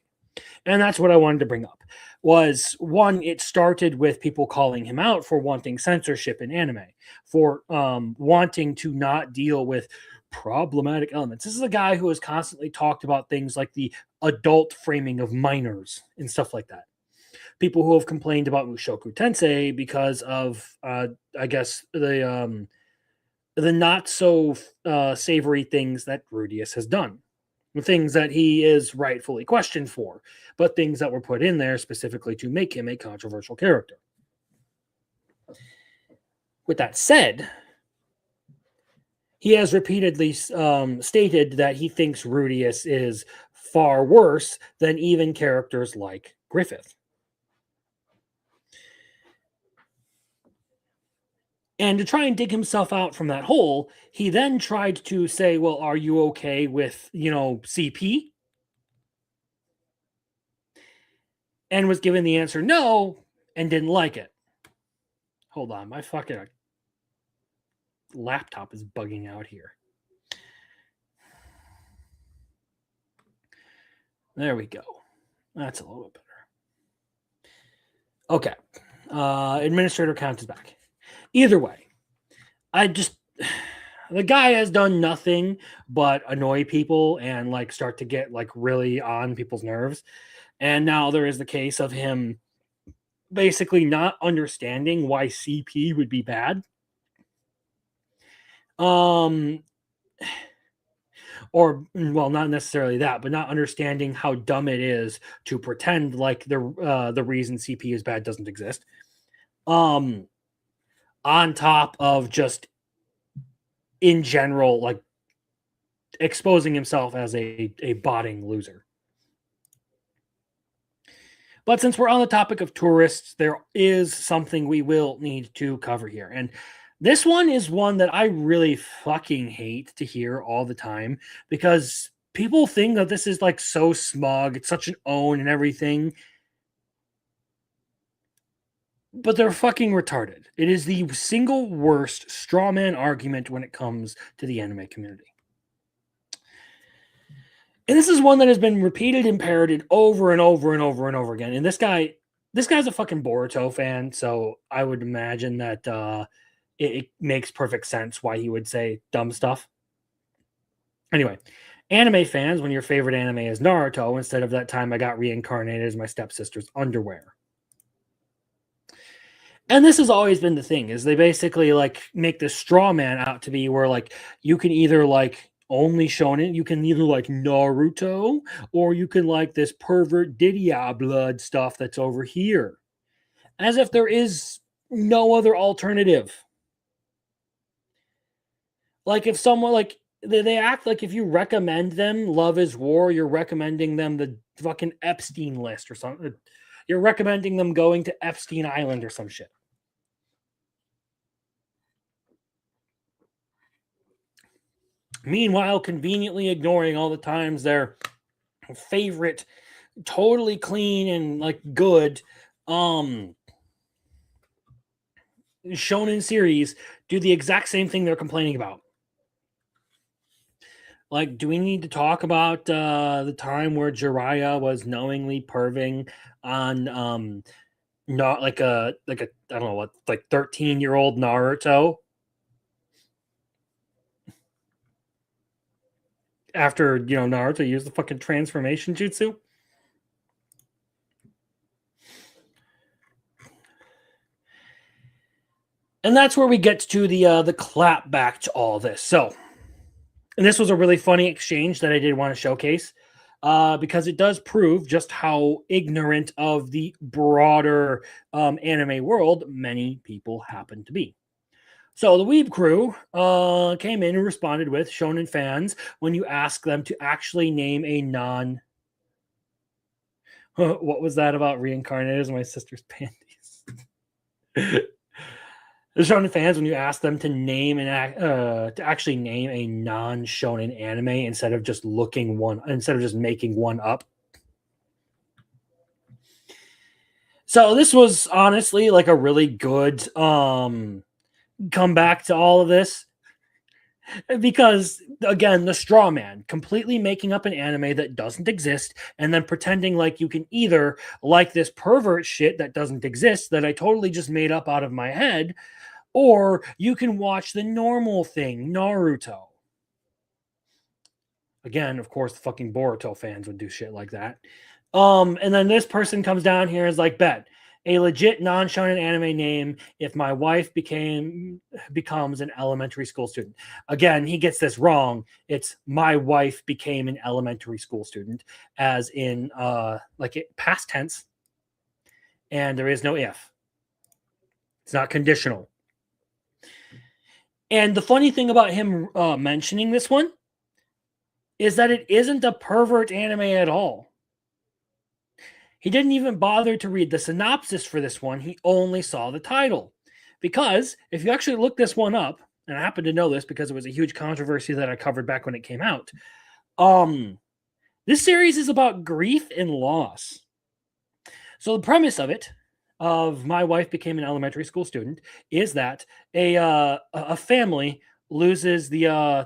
And that's what I wanted to bring up. Was one, it started with people calling him out for wanting censorship in anime, for wanting to not deal with problematic elements. This is a guy who has constantly talked about things like the adult framing of minors and stuff like that. People who have complained about Mushoku Tensei because of, I guess, the not so savory things that Rudius has done, things that he is rightfully questioned for, but things that were put in there specifically to make him a controversial character. With that said, he has repeatedly stated that he thinks Rudius is far worse than even characters like Griffith. And to try and dig himself out from that hole, he then tried to say, well, are you okay with, CP? And was given the answer no and didn't like it. Hold on, my fucking laptop is bugging out here. There we go. That's a little bit better. Okay. Administrator count is back. Either way, the guy has done nothing but annoy people and like start to get like really on people's nerves. And now there is the case of him basically not understanding why CP would be bad. Or well, not necessarily that, but not understanding how dumb it is to pretend like the reason CP is bad doesn't exist. On top of just in general, like exposing himself as a botting loser. But since we're on the topic of tourists, there is something we will need to cover here. And this one is one that I really fucking hate to hear all the time because people think that this is like so smug. It's such an own and everything. But they're fucking retarded. It is the single worst straw man argument when it comes to the anime community. And this is one that has been repeated and parroted over and over and over and over again. And this guy's a fucking Boruto fan, so I would imagine that it makes perfect sense why he would say dumb stuff. Anyway, anime fans, when your favorite anime is Naruto, instead of that time I got reincarnated as my stepsister's underwear. And this has always been the thing, is they basically like make this straw man out to be where like you can either like only shonen, you can either like Naruto, or you can like this pervert Didia blood stuff that's over here. As if there is no other alternative. Like if someone like they act like if you recommend them Love is War, you're recommending them the fucking Epstein list or something. You're recommending them going to Epstein Island or some shit. Meanwhile, conveniently ignoring all the times their favorite, totally clean and like good shonen series do the exact same thing they're complaining about. Like, do we need to talk about the time where Jiraiya was knowingly perving on not like a I don't know what, like 13-year-old Naruto? after Naruto used the fucking transformation jutsu. And that's where we get to the clap back to all this. So, and this was a really funny exchange that I did want to showcase because it does prove just how ignorant of the broader anime world many people happen to be. So the Weeb crew came in and responded with Shonen fans when you ask them to actually name a non. What was that about reincarnated as my sister's panties? The Shonen fans, when you ask them to name to actually name a non-shonen anime instead of just making one up. So this was honestly like a really good comeback to all of this. Because again, the straw man completely making up an anime that doesn't exist and then pretending like you can either like this pervert shit that doesn't exist that I totally just made up out of my head, or you can watch the normal thing, Naruto. Again, of course, the fucking Boruto fans would do shit like that. And then this person comes down here and is like, bet a legit non-shonen anime name if my wife becomes an elementary school student. Again, he gets this wrong. It's my wife became an elementary school student, as in past tense, and there is no if. It's not conditional. And the funny thing about him mentioning this one is that it isn't a pervert anime at all. He didn't even bother to read the synopsis for this one. He only saw the title. Because if you actually look this one up, and I happen to know this because it was a huge controversy that I covered back when it came out, this series is about grief and loss. So the premise of my wife became an elementary school student is that a family loses the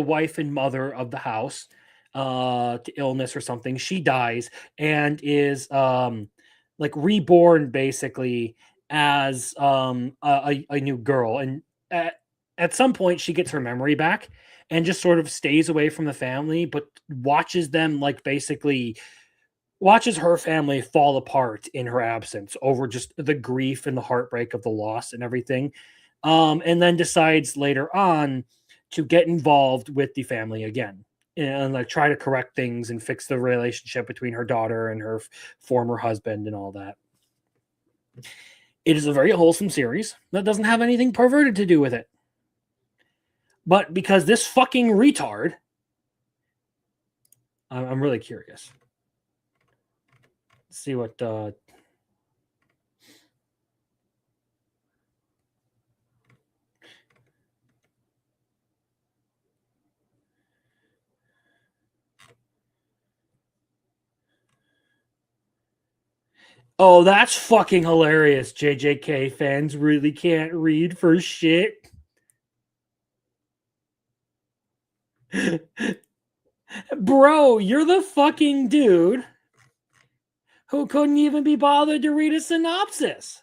wife and mother of the house to illness or something. She dies and is reborn basically as a new girl, and at some point she gets her memory back and just sort of stays away from the family, but watches her family fall apart in her absence over just the grief and the heartbreak of the loss and everything. And then decides later on to get involved with the family again and try to correct things and fix the relationship between her daughter and her former husband and all that. It is a very wholesome series that doesn't have anything perverted to do with it. But because this fucking retard, I'm really curious. Let's see what Oh, that's fucking hilarious. JJK fans really can't read for shit. Bro, you're the fucking dude who couldn't even be bothered to read a synopsis.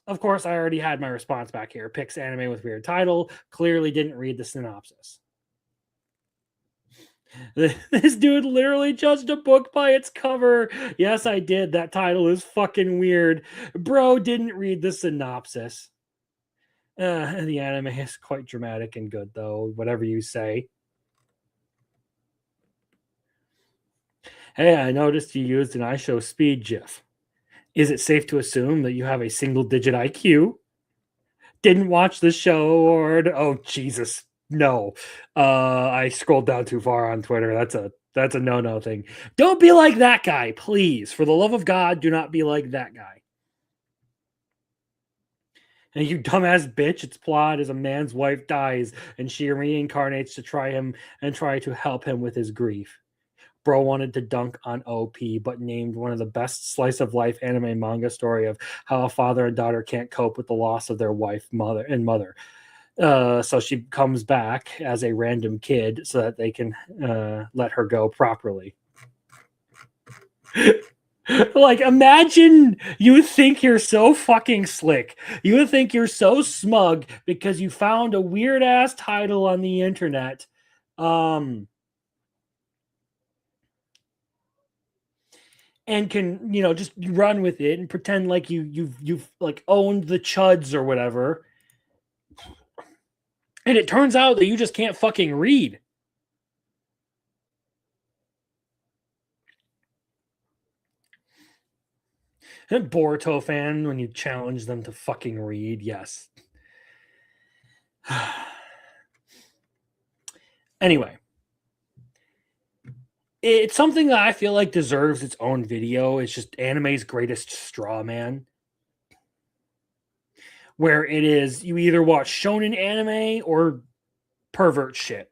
Of course, I already had my response back here. Picks anime with weird title. Clearly didn't read the synopsis. This dude literally judged a book by its cover. Yes, I did. That title is fucking weird. Bro didn't read the synopsis. The anime is quite dramatic and good, though, whatever you say. Hey, I noticed you used an iShow speed GIF. Is it safe to assume that you have a single-digit IQ? Didn't watch the show, or oh Jesus, no. I scrolled down too far on Twitter. That's a no-no thing. Don't be like that guy, please. For the love of God, do not be like that guy. And you dumbass bitch, its plot is a man's wife dies and she reincarnates to try to help him with his grief. Bro wanted to dunk on OP, but named one of the best slice of life anime manga story of how a father and daughter can't cope with the loss of their wife, mother. So she comes back as a random kid so that they can let her go properly. Like, imagine you think you're so fucking slick. You think you're so smug because you found a weird ass title on the internet. And can, just run with it and pretend like you've like owned the chuds or whatever. And it turns out that you just can't fucking read. And Boruto fan, when you challenge them to fucking read, yes. Anyway, it's something that I feel like deserves its own video. It's just anime's greatest straw man, where it is you either watch shonen anime or pervert shit,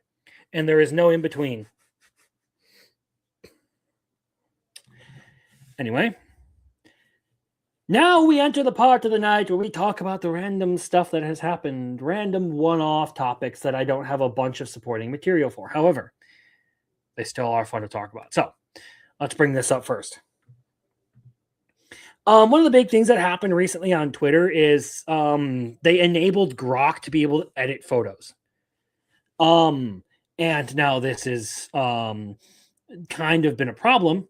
and there is no in between. Anyway, now we enter the part of the night where we talk about the random stuff that has happened, random one-off topics that I don't have a bunch of supporting material for. However, they still are fun to talk about. So let's bring this up first. One of the big things that happened recently on Twitter is they enabled Grok to be able to edit photos. And now this is kind of been a problem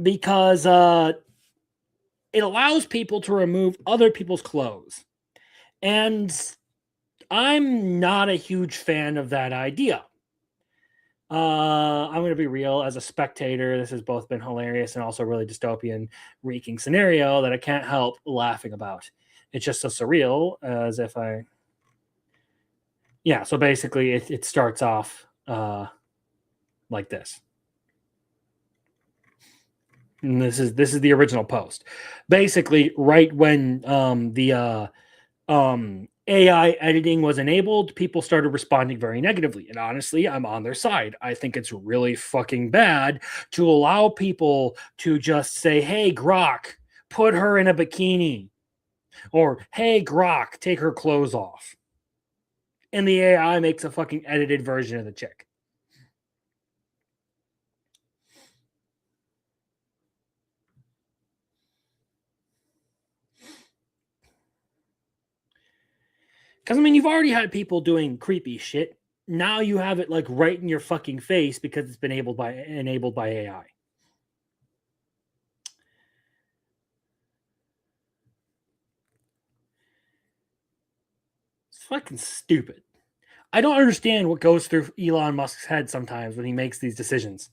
because it allows people to remove other people's clothes. And I'm not a huge fan of that idea. I'm going to be real. As a spectator, this has both been hilarious and also really dystopian, reeking scenario that I can't help laughing about. It's just so surreal, as if I... Yeah, so basically it starts off like this. And this is the original post. Basically, right when the AI editing was enabled, people started responding very negatively. And honestly, I'm on their side. I think it's really fucking bad to allow people to just say, hey, Grok, put her in a bikini. Or, hey, Grok, take her clothes off. And the AI makes a fucking edited version of the chick. Because, I mean, you've already had people doing creepy shit. Now you have it, like, right in your fucking face because it's been enabled by AI. It's fucking stupid. I don't understand what goes through Elon Musk's head sometimes when he makes these decisions.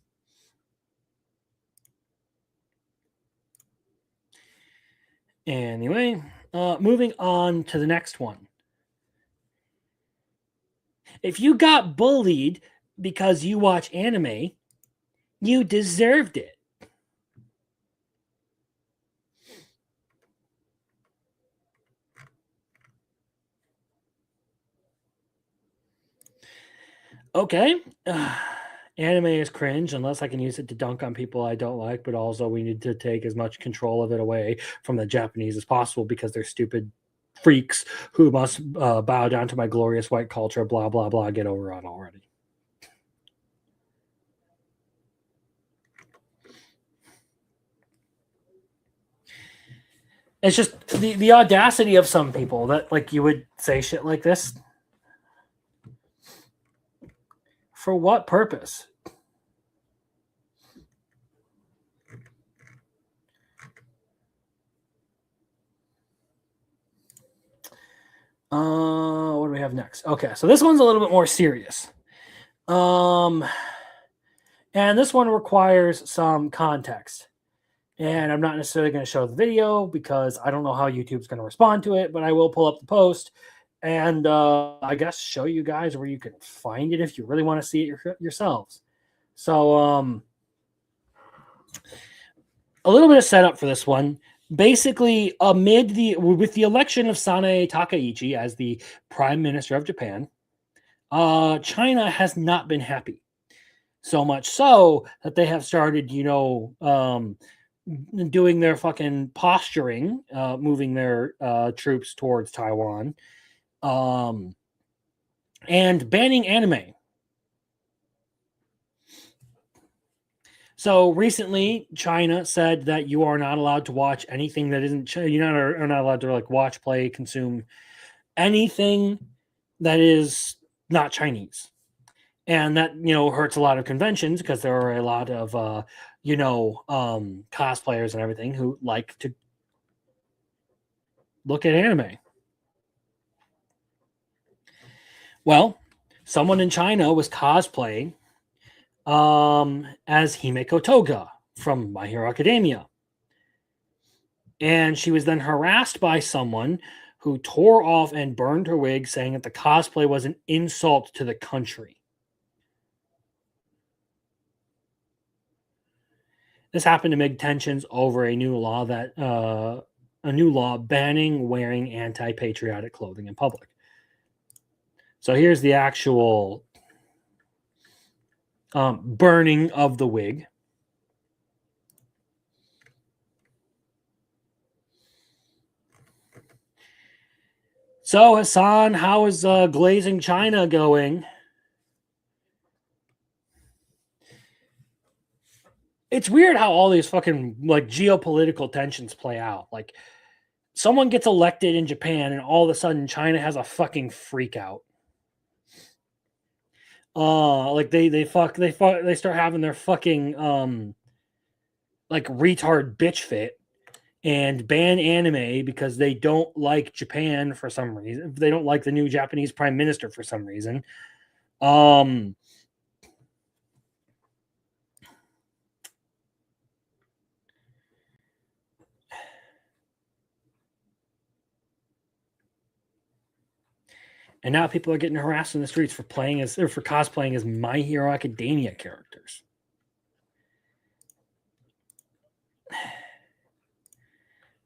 Anyway, moving on to the next one. If you got bullied because you watch anime, you deserved it. Okay. Anime is cringe unless I can use it to dunk on people I don't like, but also we need to take as much control of it away from the Japanese as possible because they're stupid freaks who must bow down to my glorious white culture, blah, blah, blah. Get over it already. It's just the audacity of some people that, like, you would say shit like this. For what purpose? What do we have next? Okay, so this one's a little bit more serious. And this one requires some context. And I'm not necessarily going to show the video because I don't know how YouTube's going to respond to it, but I will pull up the post and I guess show you guys where you can find it if you really want to see it yourselves. So a little bit of setup for this one. Basically, with the election of Sanae Takaichi as the Prime Minister of Japan, China has not been happy. So much so that they have started, doing their fucking posturing, moving their troops towards Taiwan, and banning anime. So recently, China said that you are not allowed to watch anything that isn't are not allowed to like watch, play, consume anything that is not Chinese, and that hurts a lot of conventions because there are a lot of cosplayers and everything who like to look at anime. Well, someone in China was cosplaying as Himeko Toga from My Hero Academia. And she was then harassed by someone who tore off and burned her wig, saying that the cosplay was an insult to the country. This happened amid tensions over a new law banning wearing anti-patriotic clothing in public. So here's the actual burning of the wig. So Hassan, how is Glazing China going? It's weird how all these fucking like geopolitical tensions play out. Like someone gets elected in Japan and all of a sudden China has a fucking freak out. Like they start having their fucking like retard bitch fit and ban anime because they don't like Japan for some reason. They don't like the new Japanese prime minister for some reason. And now people are getting harassed in the streets for cosplaying as My Hero Academia characters.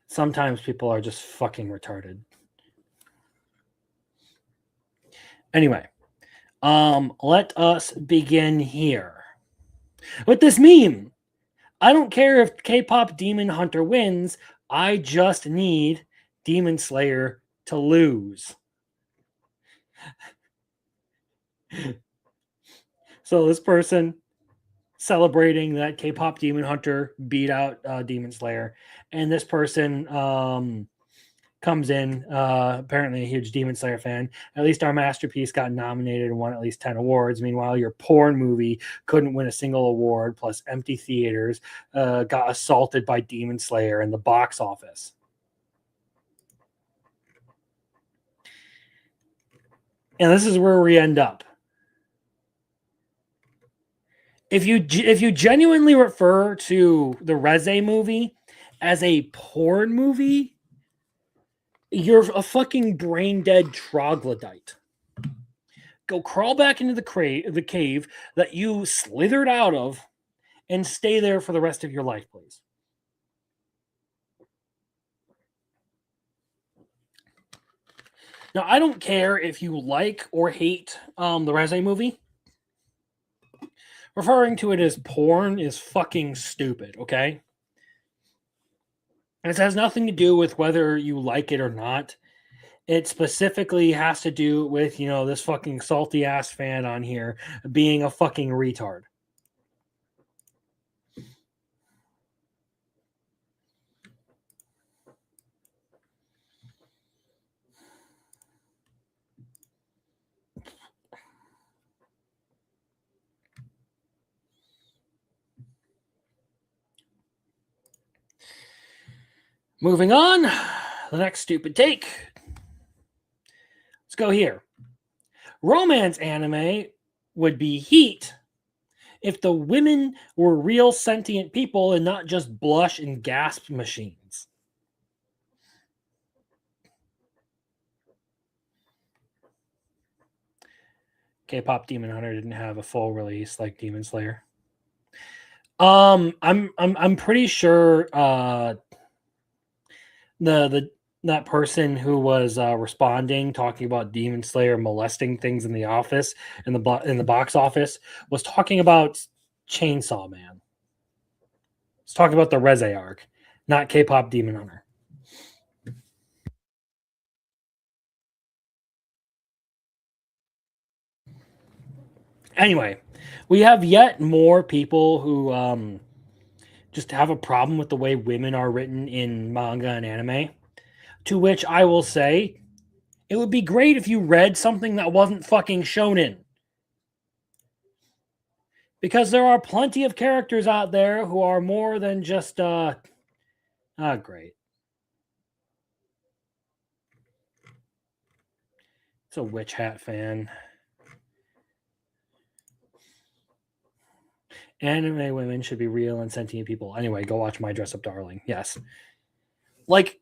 Sometimes people are just fucking retarded. Anyway, let us begin here with this meme. I don't care if K-pop Demon Hunter wins. I just need Demon Slayer to lose. So this person celebrating that K-pop Demon Hunter beat out Demon Slayer, and this person comes in, apparently a huge Demon Slayer fan. At least our masterpiece got nominated and won at least 10 awards. Meanwhile, your porn movie couldn't win a single award, plus empty theaters, got assaulted by Demon Slayer in the box office. And this is where we end up. If you genuinely refer to the Reze movie as a porn movie, you're a fucking brain dead troglodyte. Go crawl back into the cave that you slithered out of and stay there for the rest of your life, please. Now, I don't care if you like or hate the Reze movie. Referring to it as porn is fucking stupid, okay? And it has nothing to do with whether you like it or not. It specifically has to do with, this fucking salty ass fan on here being a fucking retard. Moving on, the next stupid take. Let's go here. Romance anime would be Heat if the women were real sentient people and not just blush and gasp machines. K-pop Demon Hunter didn't have a full release like Demon Slayer. I'm pretty sure that person who was responding, talking about Demon Slayer molesting things in the office, in the box office, was talking about Chainsaw Man. It's talking about the Reze arc, not K-pop Demon Hunter. Anyway, We have yet more people who just have a problem with the way women are written in manga and anime. To which I will say, it would be great if you read something that wasn't fucking shonen. Because there are plenty of characters out there who are more than just great. It's a witch hat fan. Anime women should be real and sentient people. Anyway, go watch My Dress Up Darling. Yes. Like,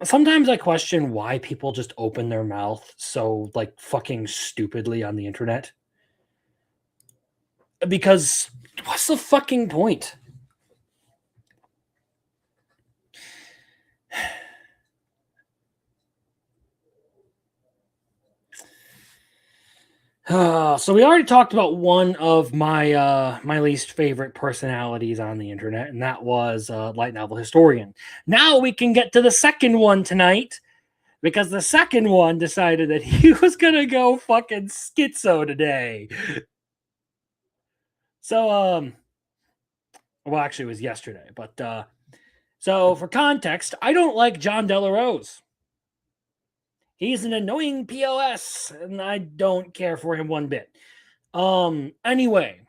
sometimes I question why people just open their mouth so, like, fucking stupidly on the internet. Because what's the fucking point? So we already talked about one of my least favorite personalities on the internet, and that was Light Novel Historian. Now we can get to the second one tonight, because the second one decided that he was gonna go fucking schizo today. So well, actually it was yesterday, but so for context, I don't like John Delarose. He's an annoying POS, and I don't care for him one bit. Anyway,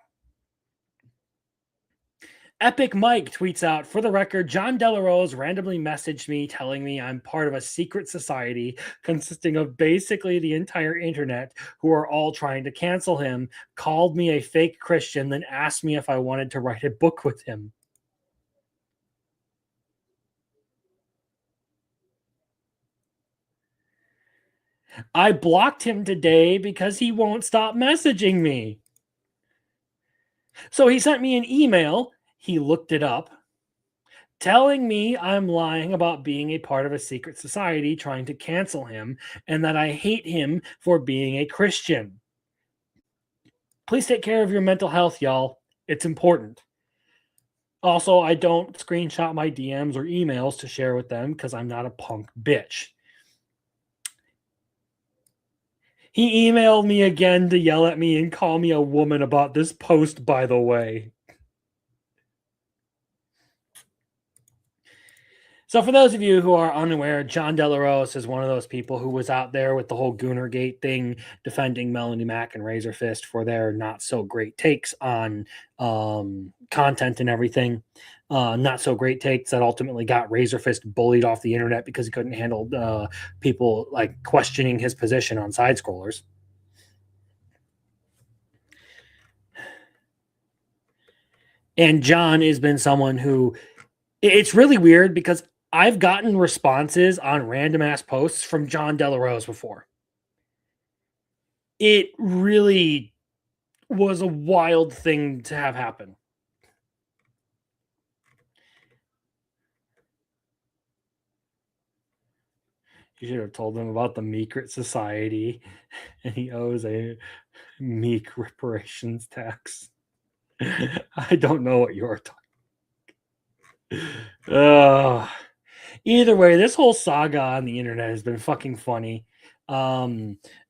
Epic Mike tweets out, for the record, John Delarose randomly messaged me telling me I'm part of a secret society consisting of basically the entire internet who are all trying to cancel him, called me a fake Christian, then asked me if I wanted to write a book with him. I blocked him today because he won't stop messaging me. So he sent me an email. He looked it up, telling me I'm lying about being a part of a secret society trying to cancel him and that I hate him for being a Christian. Please take care of your mental health, y'all. It's important. Also, I don't screenshot my DMs or emails to share with them because I'm not a punk bitch. He emailed me again to yell at me and call me a woman about this post, by the way. So for those of you who are unaware, John Delarose is one of those people who was out there with the whole Goonergate thing, defending Melanie Mack and Razor Fist for their not so great takes on content and everything. Not so great takes that ultimately got Razor Fist bullied off the internet because he couldn't handle people like questioning his position on side scrollers. And John has been someone who, it's really weird because I've gotten responses on random ass posts from John Delarose before. It really was a wild thing to have happen. You should have told him about the Meekrit Society, and he owes a meek reparations tax. I don't know what you're talking. Either way, this whole saga on the internet has been fucking funny.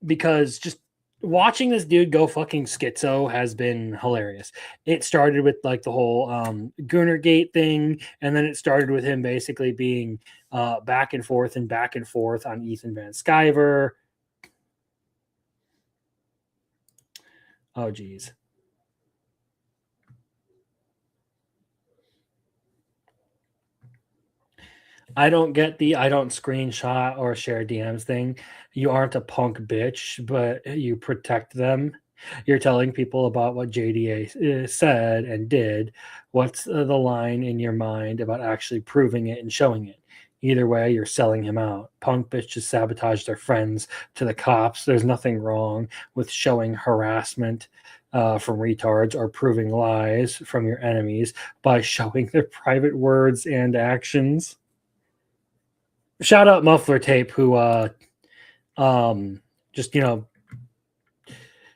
Because just watching this dude go fucking schizo has been hilarious. It started with like the whole Goonergate thing, and then it started with him basically being back and forth on Ethan Van Sciver. Oh geez. I don't get the I don't screenshot or share DMs thing. You aren't a punk bitch, but you protect them. You're telling people about what JDA said and did. What's the line in your mind about actually proving it and showing it? Either way, you're selling him out. Punk bitches sabotage their friends to the cops. There's nothing wrong with showing harassment from retards or proving lies from your enemies by showing their private words and actions. Shout out Muffler Tape, who just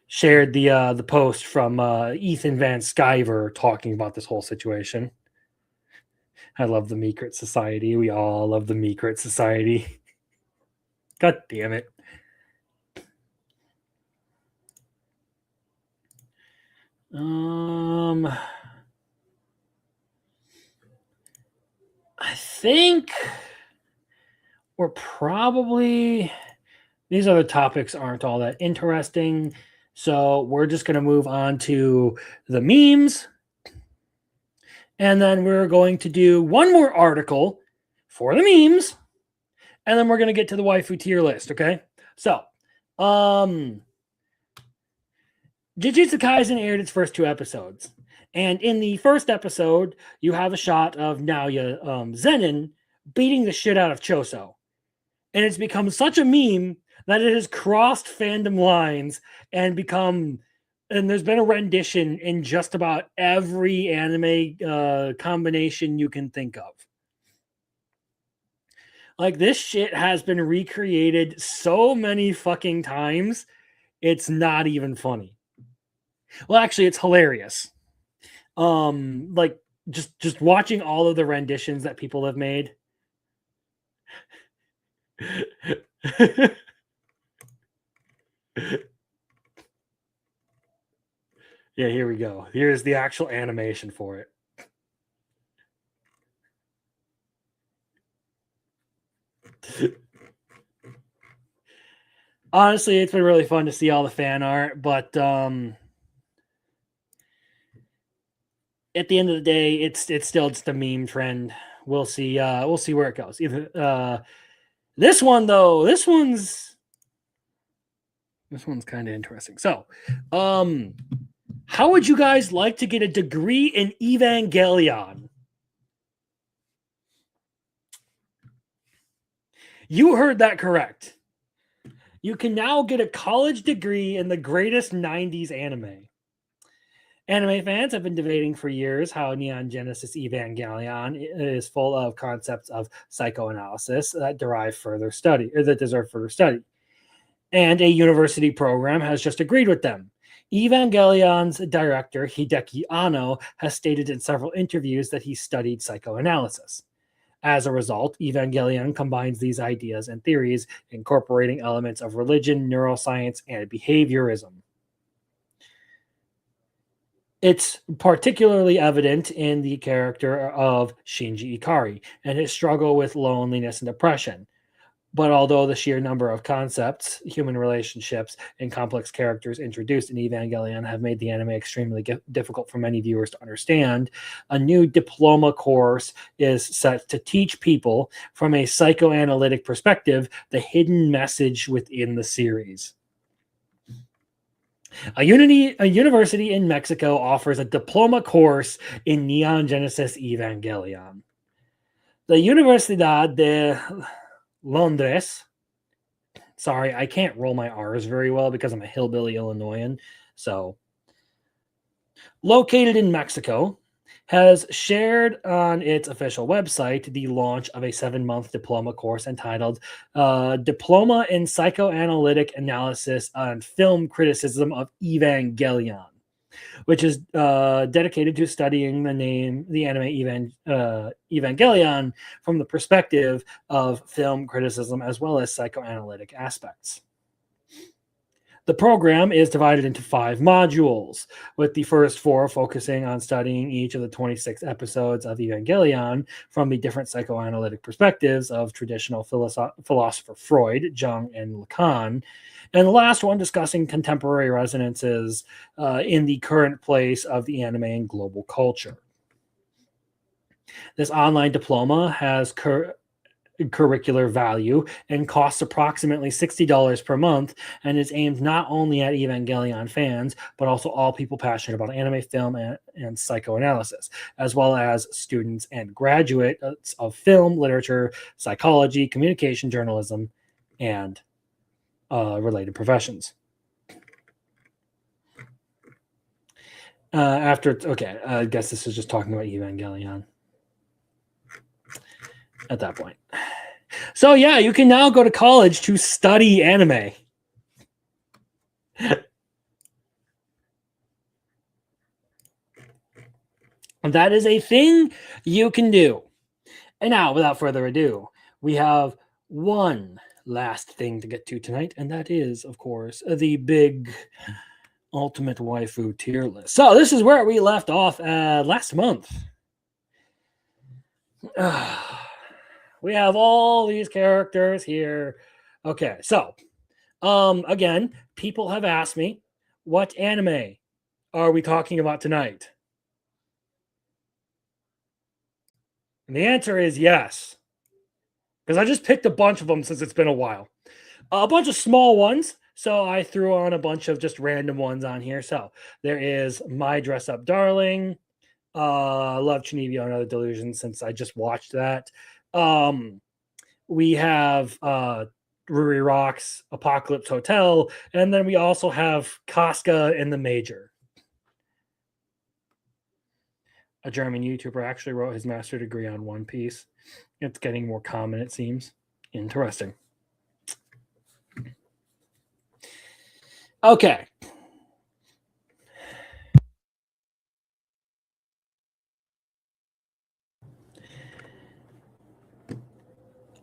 shared the post from Ethan Van Sciver talking about this whole situation. I love the Meekrit Society. We all love the Meekrit Society. God damn it. I think we're probably, these other topics aren't all that interesting. So we're just going to move on to the memes. And then we're going to do one more article for the memes. And then we're going to get to the waifu tier list. Okay. So, Jujutsu Kaisen aired its first 2 episodes. And in the first episode, you have a shot of Naoya Zenin beating the shit out of Choso. And it's become such a meme that it has crossed fandom lines and become, and there's been a rendition in just about every anime combination you can think of. Like, this shit has been recreated so many fucking times, it's not even funny. Well, actually, it's hilarious. Like, just watching all of the renditions that people have made. Yeah, here we go. Here's the actual animation for it. Honestly, it's been really fun to see all the fan art, but at the end of the day, it's still just a meme trend. We'll see where it goes. This one though, this one's kind of interesting. So, how would you guys like to get a degree in Evangelion? You heard that correct. You can now get a college degree in the greatest 90s anime. Anime fans have been debating for years how Neon Genesis Evangelion is full of concepts of psychoanalysis that deserve further study. And a university program has just agreed with them. Evangelion's director, Hideki Anno, has stated in several interviews that he studied psychoanalysis. As a result, Evangelion combines these ideas and theories, incorporating elements of religion, neuroscience, and behaviorism. It's particularly evident in the character of Shinji Ikari and his struggle with loneliness and depression. But although the sheer number of concepts, human relationships, and complex characters introduced in Evangelion have made the anime extremely difficult for many viewers to understand, a new diploma course is set to teach people from a psychoanalytic perspective the hidden message within the series. A university in Mexico offers a diploma course in Neon Genesis Evangelion. The Universidad de Londres. Sorry, I can't roll my R's very well because I'm a hillbilly Illinoisan. So, located in Mexico, has shared on its official website the launch of a 7-month diploma course entitled Diploma in Psychoanalytic Analysis on Film Criticism of Evangelion, which is dedicated to studying the anime Evangelion from the perspective of film criticism as well as psychoanalytic aspects. The program is divided into 5 modules, with the first 4 focusing on studying each of the 26 episodes of Evangelion from the different psychoanalytic perspectives of traditional philosopher Freud, Jung, and Lacan, and the last one discussing contemporary resonances in the current place of the anime and global culture. This online diploma has curricular value and costs approximately $60 per month and is aimed not only at Evangelion fans, but also all people passionate about anime, film, and psychoanalysis, as well as students and graduates of film, literature, psychology, communication, journalism, and related professions. I guess this is just talking about Evangelion at that point. So yeah, you can now go to college to study anime. That is a thing you can do. And now, without further ado, we have one last thing to get to tonight, and that is, of course, the big Ultimate waifu tier list. So this is where we left off last month. We have all these characters here. Okay, so again, people have asked me, what anime are we talking about tonight? And the answer is yes. Because I just picked a bunch of them since it's been a while. A bunch of small ones. So I threw on a bunch of just random ones on here. So there is My Dress Up Darling, Love Chunibyo and Other Delusions, since I just watched that. We have Ruri Rocks, Apocalypse Hotel, and then we also have Casca in the Major. A German YouTuber actually wrote his master degree on One Piece. It's getting more common, it seems. Interesting. Okay.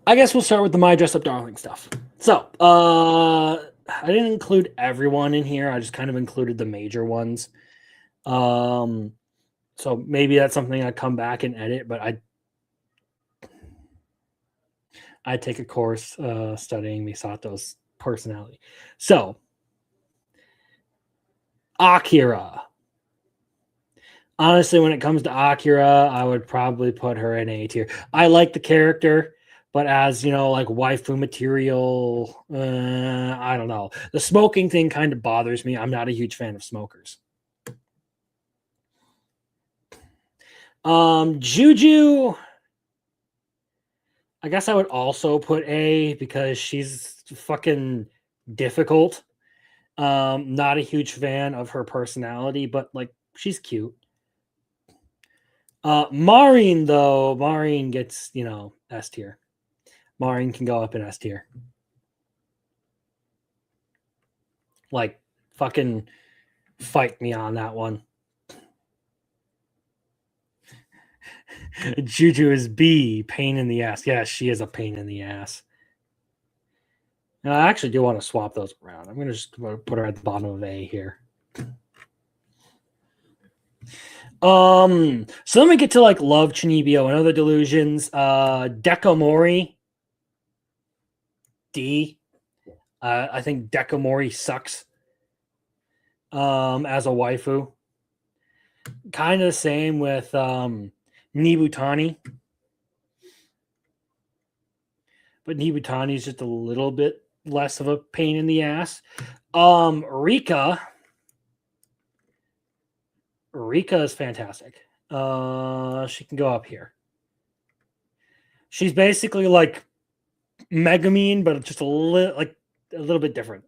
I guess we'll start with the My Dress Up Darling stuff. So, I didn't include everyone in here. I just kind of included the major ones. So maybe that's something I come back and edit, but I take a course studying Misato's personality. So, Akira. Honestly, when it comes to Akira, I would probably put her in A tier. I like the character, but as like waifu material, I don't know. The smoking thing kind of bothers me. I'm not a huge fan of smokers. Juju, I guess I would also put A because she's fucking difficult. Not a huge fan of her personality, but like she's cute. Maureen though, Maureen gets, S tier. Maureen can go up in S tier. Like fucking fight me on that one. Juju is B, pain in the ass. Yeah, she is a pain in the ass. Now, I actually do want to swap those around. I'm going to just put her at the bottom of A here. So then we get to like Love Chunibyo and Other Delusions. Dekomori, D. I think Dekomori sucks as a waifu. Kind of the same with Nibutani. But Nibutani is just a little bit less of a pain in the ass. Rika is fantastic. She can go up here. She's basically like Megumin, but just a little bit different.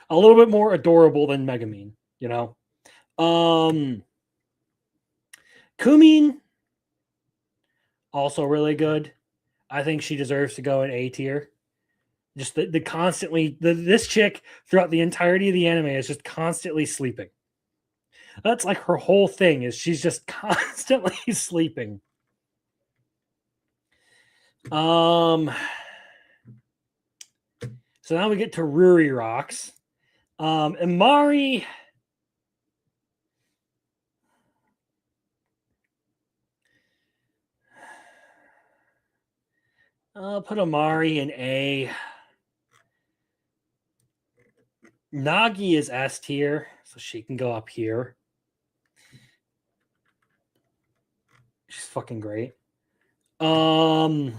A little bit more adorable than Megumin, Kumin, also really good. I think she deserves to go in A tier. Just the constantly this chick throughout the entirety of the anime is just constantly sleeping. That's like her whole thing is she's just constantly sleeping. So now we get to Ruri Rocks. Imari. I'll put Amari in A. Nagi is S tier, so she can go up here. She's fucking great. Ruri.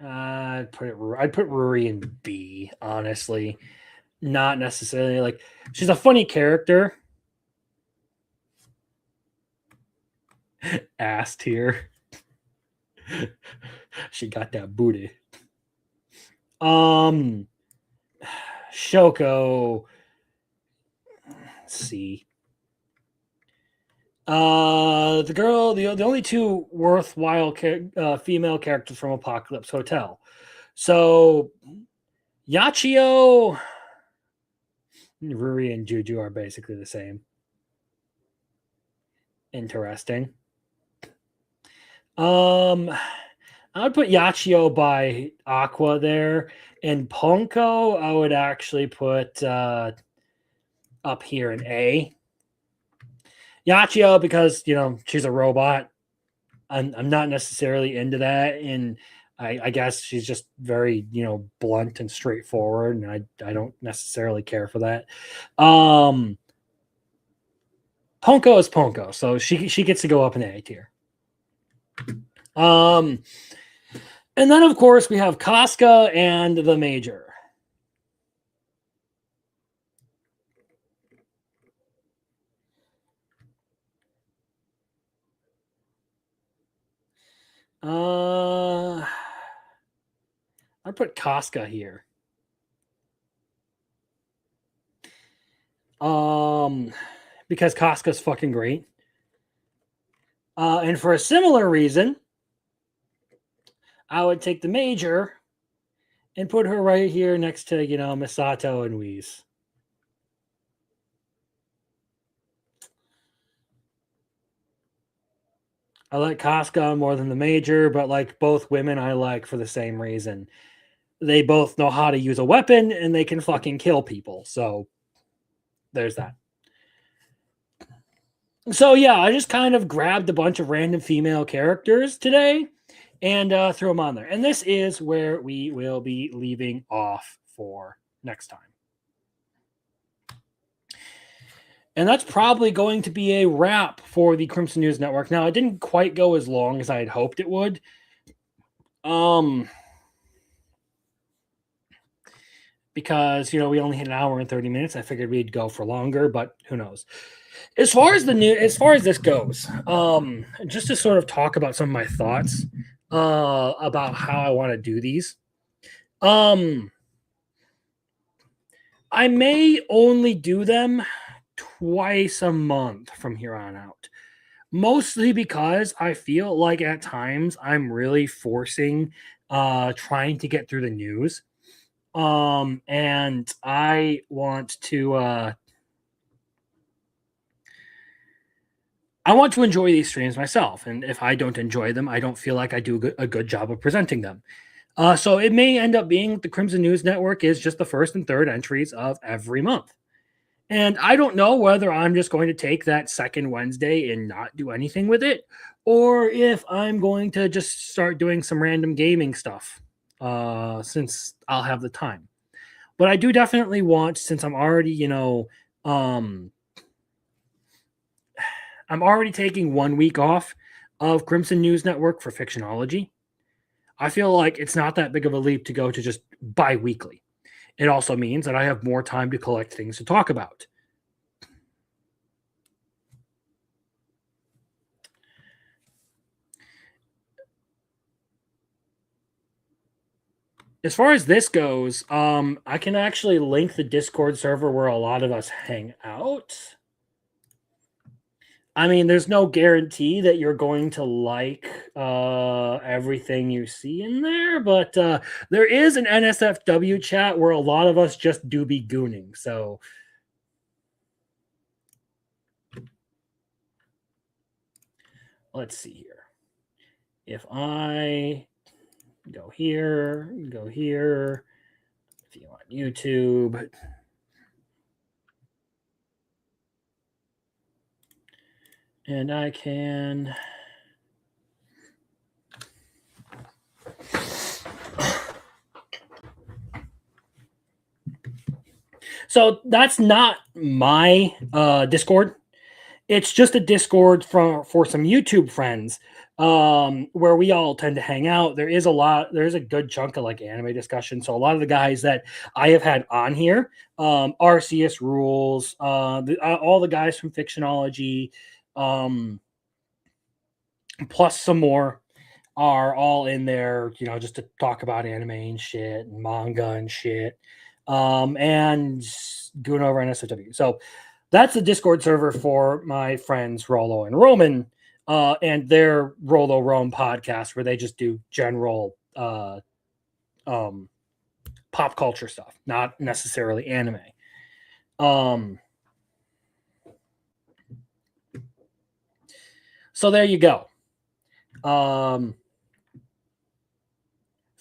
I'd put Ruri in B, honestly. Not necessarily like she's a funny character. Ass tier. She got that booty. Shoko. C. The only two worthwhile female characters from Apocalypse Hotel. So Yachio, Ruri, and Juju are basically the same. Interesting. I would put Yachio by Aqua there, and Ponko I would actually put up here in A. Yachio because she's a robot. I'm not necessarily into that, and I guess she's just very blunt and straightforward, and I don't necessarily care for that. Ponko is Ponko, so she gets to go up in A tier. And then of course we have Casca and the Major. I'd put Casca here. Because Casca's fucking great. And for a similar reason, I would take the Major and put her right here next to, Misato and Whis. I like Casca more than the Major, but like both women I like for the same reason. They both know how to use a weapon and they can fucking kill people. So there's that. So yeah, I just kind of grabbed a bunch of random female characters today and threw them on there. And this is where we will be leaving off for next time. And that's probably going to be a wrap for the Crimson News Network. Now, it didn't quite go as long as I had hoped it would. Because, we only hit an hour and 30 minutes. I figured we'd go for longer, but who knows. As far as this goes, just to sort of talk about some of my thoughts about how I want to do these. I may only do them twice a month from here on out. Mostly because I feel like at times I'm really forcing trying to get through the news. And I want to enjoy these streams myself. And if I don't enjoy them, I don't feel like I do a good job of presenting them. So it may end up being the Crimson News Network is just the first and third entries of every month. And I don't know whether I'm just going to take that second Wednesday and not do anything with it, or if I'm going to just start doing some random gaming stuff, since I'll have the time. But I do definitely want, since I'm already, I'm already taking 1 week off of Crimson News Network for Fictionology. I feel like it's not that big of a leap to go to just bi-weekly. It also means that I have more time to collect things to talk about. As far as this goes, I can actually link the Discord server where a lot of us hang out. I mean, there's no guarantee that you're going to like everything you see in there, but there is an NSFW chat where a lot of us just do be gooning. So let's see here. If I go here, if you want YouTube. And I can so that's not my Discord. It's just a Discord for some YouTube friends where we all tend to hang out. There's a good chunk of like anime discussion. So a lot of the guys that I have had on here, RCS Rules, all the guys from Fictionology, plus some more are all in there, just to talk about anime and shit and manga and shit. And going over NSFW. So that's the Discord server for my friends Rolo and Roman, and their Rolo Rome podcast where they just do general pop culture stuff, not necessarily anime. So there you go.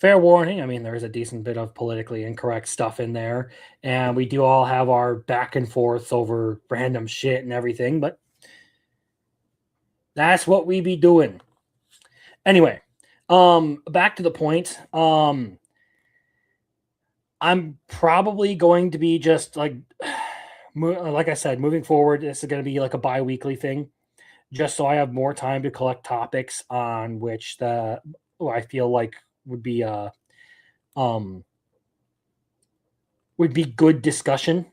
fair warning, I mean, there is a decent bit of politically incorrect stuff in there, and we do all have our back and forths over random shit and everything, but that's what we be doing. Anyway, back to the point. I'm probably going to be just like I said, moving forward, this is going to be like a bi-weekly thing, just so I have more time to collect topics on which I feel like would be um would be good discussion.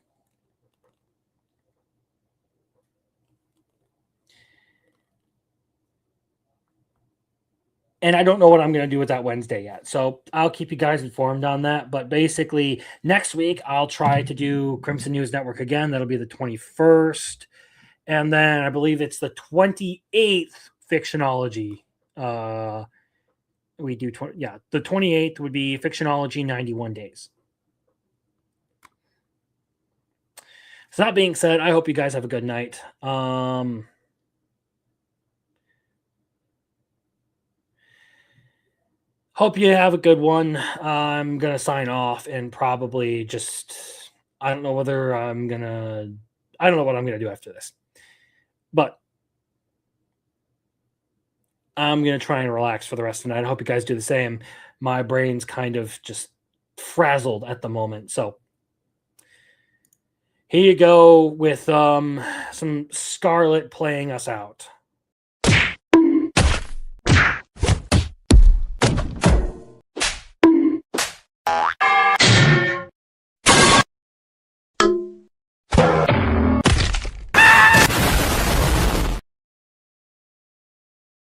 And I don't know what I'm going to do with that Wednesday yet. So I'll keep you guys informed on that. But basically, next week, I'll try to do Crimson News Network again. That'll be the 21st. And then I believe it's the 28th Fictionology. We do, the 28th would be Fictionology 91 Days. So that being said, I hope you guys have a good night. Hope you have a good one. I'm going to sign off and probably just, I don't know what I'm going to do after this. But I'm going to try and relax for the rest of the night. I hope you guys do the same. My brain's kind of just frazzled at the moment. So here you go with some Scarlet playing us out.